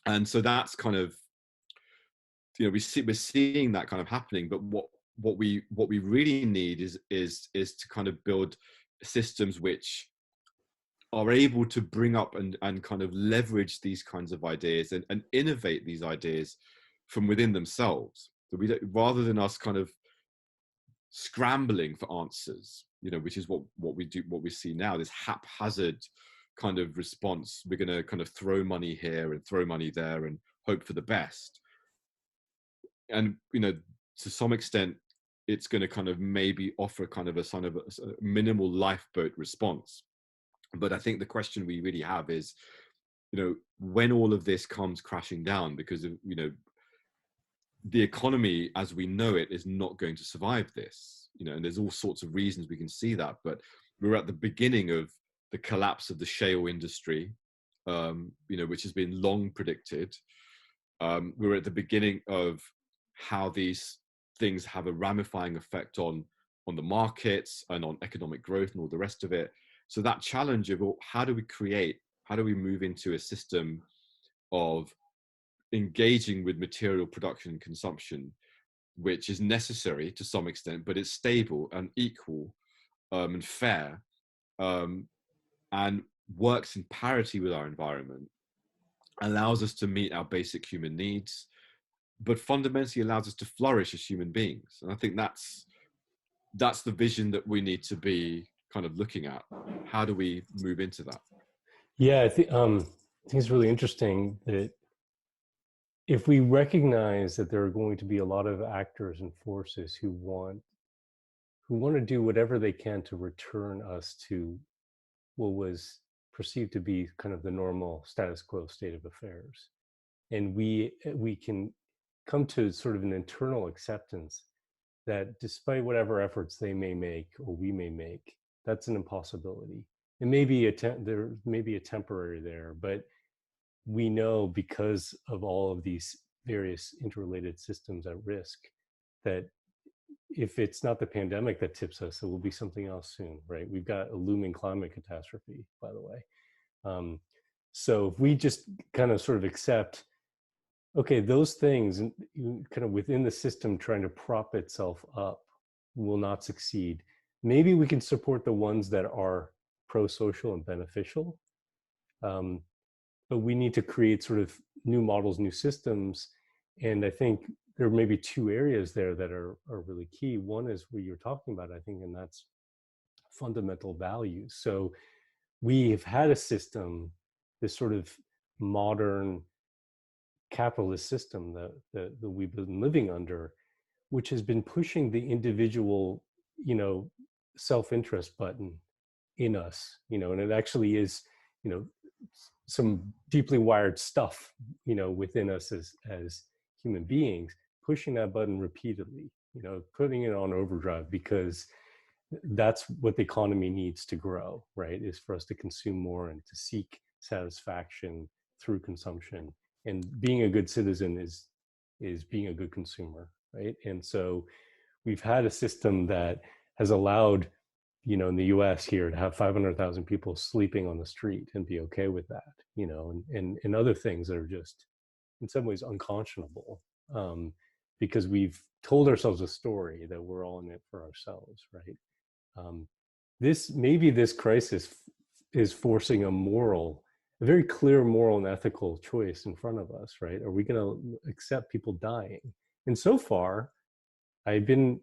And so that's kind of, we're seeing that kind of happening. But what we really need is to kind of build systems which are able to bring up and kind of leverage these kinds of ideas, and innovate these ideas from within themselves. So we don't, rather than us kind of scrambling for answers, which is what we do, what we see now, this haphazard kind of response. We're going to kind of throw money here and throw money there and hope for the best. And, to some extent, it's going to kind of maybe offer kind of a minimal lifeboat response. But I think the question we really have is, when all of this comes crashing down, because of, the economy as we know it is not going to survive this, and there's all sorts of reasons we can see that. But we're at the beginning of the collapse of the shale industry, which has been long predicted. We're at the beginning of how these things have a ramifying effect on the markets and on economic growth and all the rest of it. So that challenge of, how do we move into a system of engaging with material production and consumption, which is necessary to some extent, but it's stable and equal, and fair, and works in parity with our environment, allows us to meet our basic human needs, but fundamentally allows us to flourish as human beings. And I think that's the vision that we need to be kind of looking at. How do we move into that? Yeah, I think it's really interesting that if we recognize that there are going to be a lot of actors and forces who want who want to do whatever they can to return us to what was perceived to be kind of the normal status quo state of affairs. And we can come to sort of an internal acceptance that despite whatever efforts they may make or we may make, that's an impossibility. It may be there may be a temporary there, but we know because of all of these various interrelated systems at risk that if it's not the pandemic that tips us, it will be something else soon, right? We've got a looming climate catastrophe, by the way. So if we just kind of sort of accept, okay, those things kind of within the system trying to prop itself up will not succeed. Maybe we can support the ones that are pro-social and beneficial, but we need to create sort of new models, new systems. And I think there may be two areas there that are really key. One is what you're talking about, I think, and that's fundamental values. So we have had a system, this sort of modern capitalist system that we've been living under, which has been pushing the individual, self-interest button in us, and it actually is, some deeply wired stuff, within us as human beings, pushing that button repeatedly, putting it on overdrive because that's what the economy needs to grow, right? Is for us to consume more and to seek satisfaction through consumption. And being a good citizen is being a good consumer, right? And so we've had a system that has allowed, in the US here to have 500,000 people sleeping on the street and be okay with that, and other things that are just in some ways unconscionable, because we've told ourselves a story that we're all in it for ourselves, right? This crisis is forcing a very clear moral and ethical choice in front of us, right? Are we going to accept people dying? And so far, I've been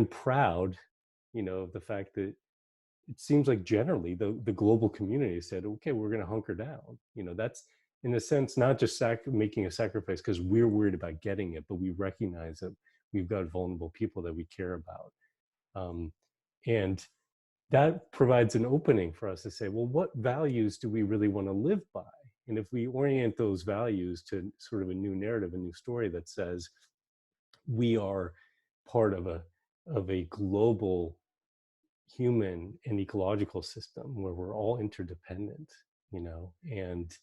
proud, of the fact that it seems like generally the global community said, okay, we're going to hunker down. That's in a sense not just making a sacrifice because we're worried about getting it, but we recognize that we've got vulnerable people that we care about, and that provides an opening for us to say, well, what values do we really want to live by? And if we orient those values to sort of a new narrative, a new story that says we are part of a global human and ecological system where we're all interdependent, and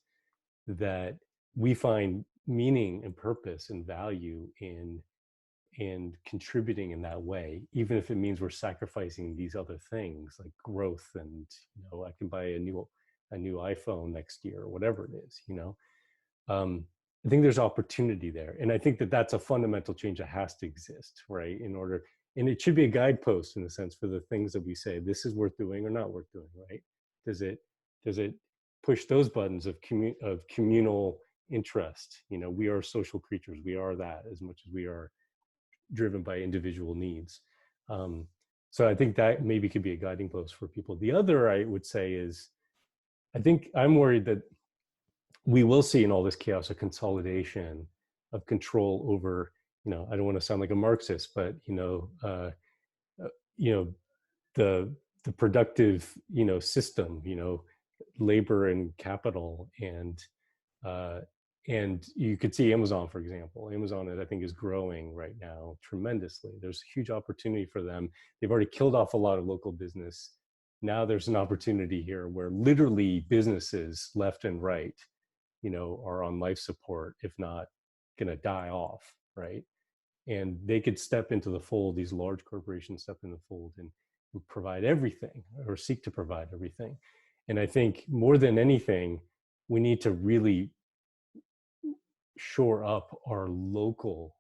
that we find meaning and purpose and value in contributing in that way, even if it means we're sacrificing these other things like growth and, I can buy a new iPhone next year or whatever it is, I think there's opportunity there. And I think that that's a fundamental change that has to exist, right? And it should be a guidepost in a sense for the things that we say, this is worth doing or not worth doing, right? Does it push those buttons of communal interest? We are social creatures. We are that as much as we are driven by individual needs. So I think that maybe could be a guiding post for people. The other I would say is, I think I'm worried that we will see in all this chaos a consolidation of control over, I don't want to sound like a Marxist, but the productive, system, labor and capital, and you could see Amazon, for example. Amazon, I think, is growing right now tremendously. There's huge opportunity for them. They've already killed off a lot of local business. Now there's an opportunity here where literally businesses left and right, are on life support, if not going to die off, right? And they could step into the fold, these large corporations step in the fold and provide everything, or seek to provide everything. And I think more than anything, we need to really shore up our local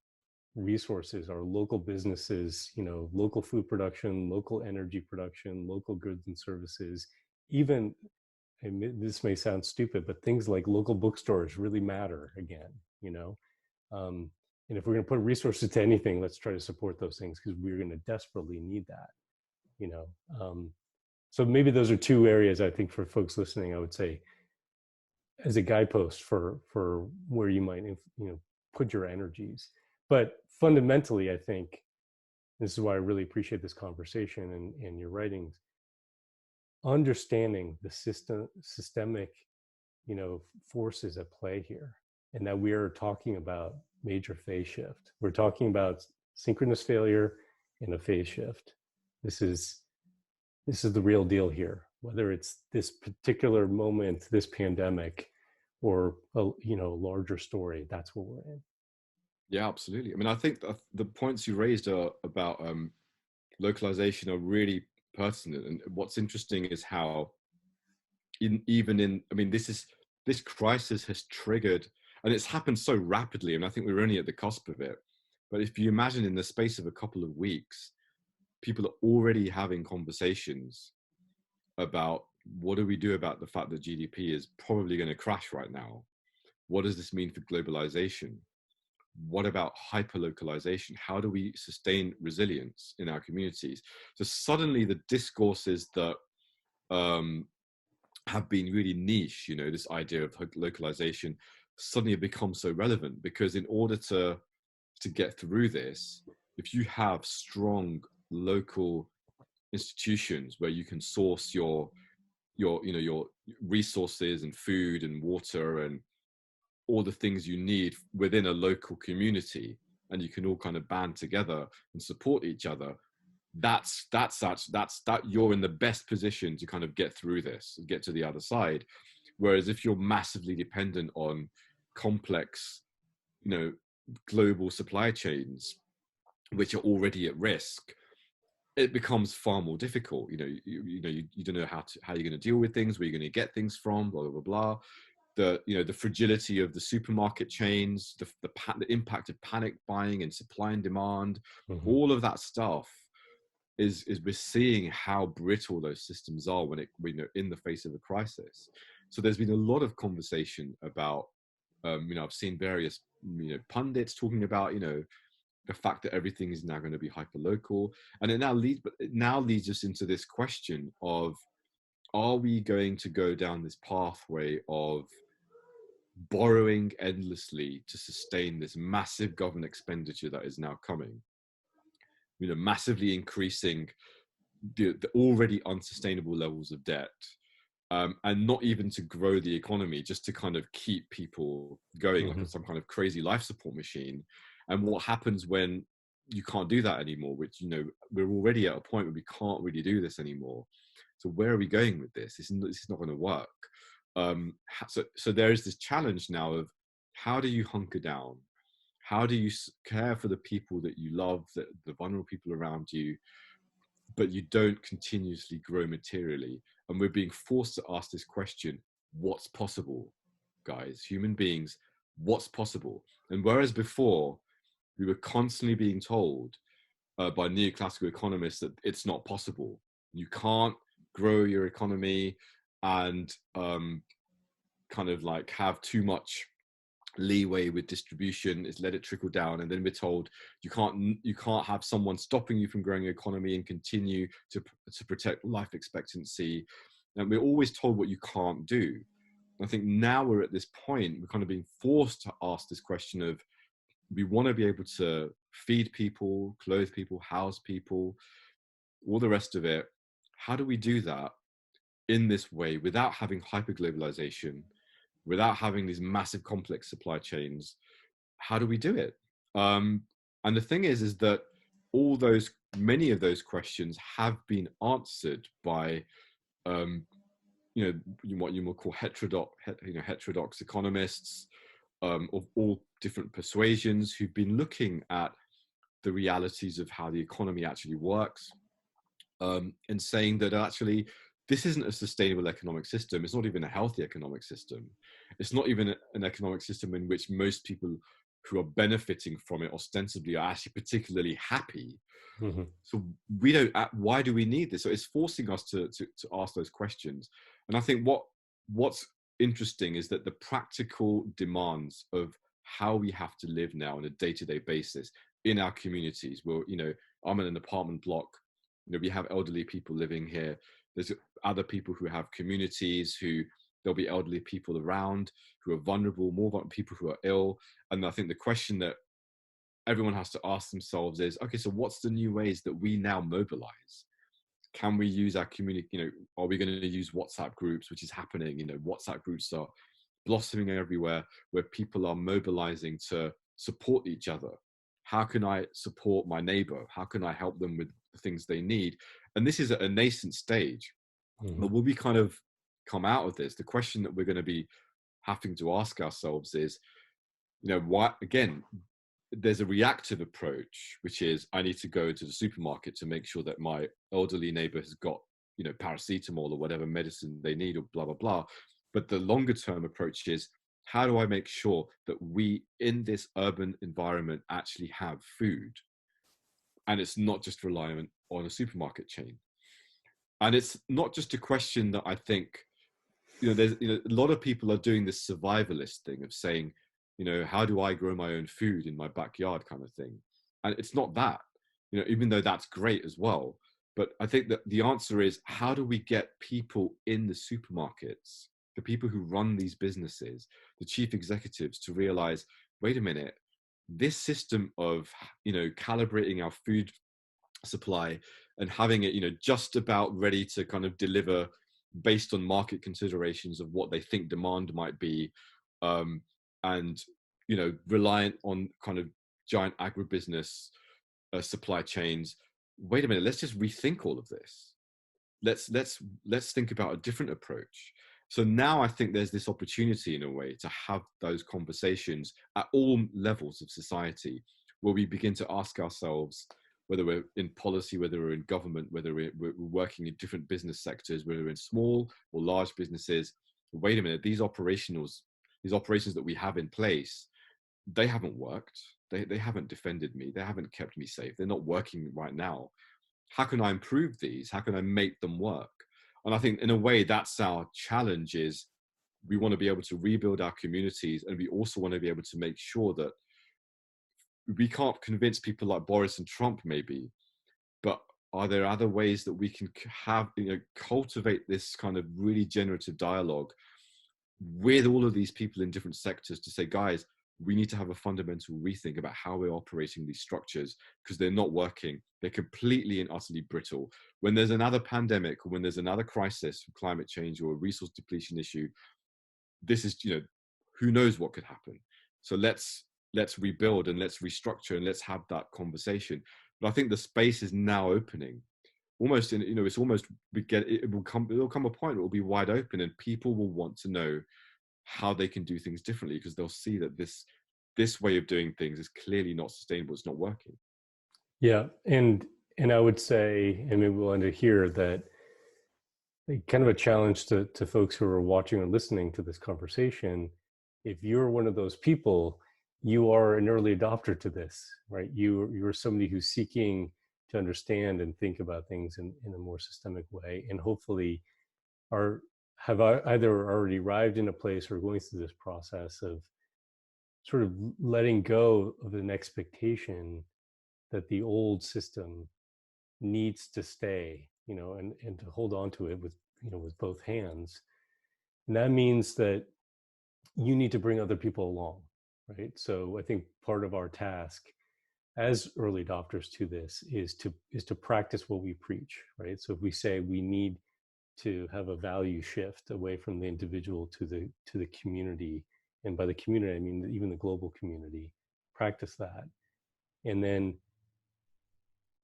resources, our local businesses, local food production, local energy production, local goods and services. Even, and this may sound stupid, but things like local bookstores really matter again, and if we're going to put resources to anything, let's try to support those things because we're going to desperately need that, so maybe those are two areas I think for folks listening, I would say, as a guidepost for where you might, put your energies. But fundamentally, I think This is why I really appreciate this conversation and your writings. Understanding the systemic, forces at play here, and that we are talking about major phase shift. We're talking about synchronous failure and a phase shift. This is the real deal here, whether it's this particular moment, this pandemic, or a larger story. That's what we're in. Yeah, absolutely. I mean, I think the points you raised are about localization are really pertinent. And what's interesting is how I mean, this crisis has triggered, and it's happened so rapidly, and I think we're only at the cusp of it. But if you imagine in the space of a couple of weeks, people are already having conversations about what do we do about the fact that GDP is probably going to crash right now? What does this mean for globalization? What about hyperlocalization? How do we sustain resilience in our communities? So suddenly the discourses that have been really niche, this idea of localization suddenly have become so relevant, because in order to get through this, if you have strong local institutions where you can source your resources and food and water and all the things you need within a local community, and you can all kind of band together and support each other, that you're in the best position to kind of get through this and get to the other side. Whereas if you're massively dependent on complex, global supply chains, which are already at risk, it becomes far more difficult. You don't know how you're going to deal with things, where you're going to get things from, blah blah blah. The fragility of the supermarket chains, the impact of panic buying and supply and demand, all of that stuff is we're seeing how brittle those systems are when in the face of a crisis. So there's been a lot of conversation about, I've seen various pundits talking about the fact that everything is now going to be hyper local, and it now leads us into this question of, are we going to go down this pathway of borrowing endlessly to sustain this massive government expenditure that is now coming, massively increasing the already unsustainable levels of debt, and not even to grow the economy, just to kind of keep people going like some kind of crazy life support machine. And what happens when you can't do that anymore, which, we're already at a point where we can't really do this anymore. So where are we going with this? This is not going to work. So there is this challenge now of, how do you hunker down? How do you care for the people that you love, the vulnerable people around you, but you don't continuously grow materially? And we're being forced to ask this question: what's possible, guys, human beings? What's possible? And whereas before we were constantly being told by neoclassical economists that it's not possible, you can't grow your economy and kind of like have too much leeway with distribution, is let it trickle down. And then we're told you can't have someone stopping you from growing your economy and continue to protect life expectancy. And we're always told what you can't do. I think now we're at this point, we're kind of being forced to ask this question of, we want to be able to feed people, clothe people, house people, all the rest of it. How do we do that in this way without having hyperglobalization, without having these massive complex supply chains? How do we do it? And the thing is that many of those questions have been answered by, what you might call heterodox economists of all different persuasions, who've been looking at the realities of how the economy actually works, and saying that actually this isn't a sustainable economic system. It's not even a healthy economic system. It's not even an economic system in which most people who are benefiting from it ostensibly are actually particularly happy. So why do we need this? So it's forcing us to ask those questions. And I think what's interesting is that the practical demands of how we have to live now on a day-to-day basis in our communities. Well, I'm in an apartment block. We have elderly people living here. There's other people who have communities there'll be elderly people around who are vulnerable, more vulnerable people who are ill. And I think the question that everyone has to ask themselves is, okay, so what's the new ways that we now mobilize? Can we use our community, are we going to use WhatsApp groups, which is happening? WhatsApp groups are blossoming everywhere, where people are mobilizing to support each other. How can I support my neighbor? How can I help them with the things they need? And this is at a nascent stage. But will we kind of come out of this? The question that we're going to be having to ask ourselves is, why, again, there's a reactive approach, which is I need to go to the supermarket to make sure that my elderly neighbor has got, paracetamol or whatever medicine they need, or blah, blah, blah. But the longer term approach is, how do I make sure that we in this urban environment actually have food? And it's not just reliant on a supermarket chain. And it's not just a question that I think, there's, a lot of people are doing this survivalist thing of saying, how do I grow my own food in my backyard kind of thing? And it's not that, even though that's great as well. But I think that the answer is, how do we get people in the supermarkets, the people who run these businesses, the chief executives, to realize, wait a minute, this system of, calibrating our food supply and having it, just about ready to kind of deliver based on market considerations of what they think demand might be, and reliant on kind of giant agribusiness supply chains. Wait a minute, let's just rethink all of this. Let's think about a different approach. So now I think there's this opportunity in a way to have those conversations at all levels of society, where we begin to ask ourselves, whether we're in policy, whether we're in government, whether we're working in different business sectors, whether we're in small or large businesses, wait a minute, these operations that we have in place, they haven't worked. They haven't defended me. They haven't kept me safe. They're not working right now. How can I improve these? How can I make them work? And I think in a way, that's our challenge, is we want to be able to rebuild our communities. And we also want to be able to make sure that we can't convince people like Boris and Trump maybe, but are there other ways that we can have, cultivate this kind of really generative dialogue with all of these people in different sectors to say, guys, we need to have a fundamental rethink about how we're operating these structures, because they're not working. They're completely and utterly brittle. When there's another pandemic, or when there's another crisis, climate change or a resource depletion issue, this is, who knows what could happen. So let's rebuild and let's restructure and let's have that conversation. But I think the space is now opening. Almost in, it's almost, it'll come a point where it will be wide open, and people will want to know how they can do things differently, because they'll see that this way of doing things is clearly not sustainable. It's not working. Yeah, and I would say, and maybe we'll end it here, that kind of a challenge to folks who are watching or listening to this conversation. If you're one of those people, you are an early adopter to this, right? You're somebody who's seeking to understand and think about things in a more systemic way, and hopefully have either already arrived in a place or going through this process of sort of letting go of an expectation that the old system needs to stay, and to hold on to it with both hands. And that means that you need to bring other people along, right? So I think part of our task as early adopters to this is to practice what we preach, right? So if we say we need to have a value shift away from the individual to the community, and by the community I mean even the global community, practice that, and then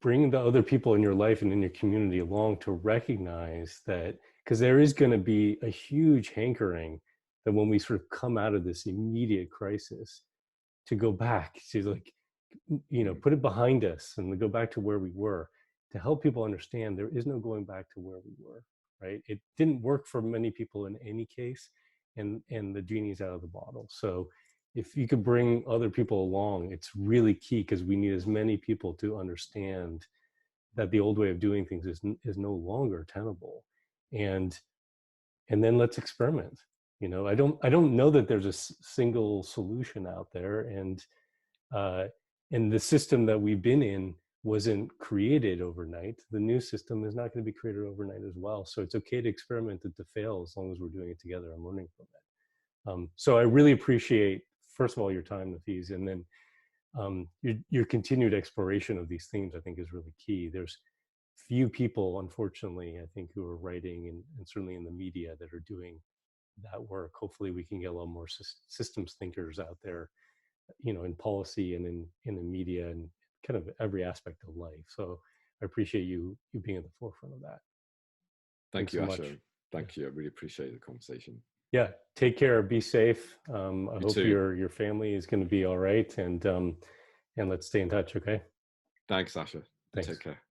bring the other people in your life and in your community along to recognize that, because there is going to be a huge hankering that when we sort of come out of this immediate crisis, to go back to put it behind us and go back to where we were, to help people understand there is no going back to where we were, right? It didn't work for many people in any case, and the genie's out of the bottle. So if you could bring other people along, it's really key, because we need as many people to understand that the old way of doing things is no longer tenable. And then let's experiment. I don't know that there's a single solution out there, and the system that we've been in wasn't created overnight. The new system is not going to be created overnight as well. So it's okay to experiment and to fail, as long as we're doing it together and learning from it. So I really appreciate, first of all, your time, Nafeez, and then your continued exploration of these themes, I think, is really key. There's few people, unfortunately, I think, who are writing and certainly in the media that are doing that work. Hopefully we can get a little more systems thinkers out there, in policy and in the media and kind of every aspect of life. So I appreciate you being at the forefront of that. Thank Thanks you, so Asher. much. Thank you. I really appreciate the conversation. Yeah, take care. Be safe. I You hope too. your family is going to be all right, and let's stay in touch. Okay. Thanks, Asher. Thanks. Take care.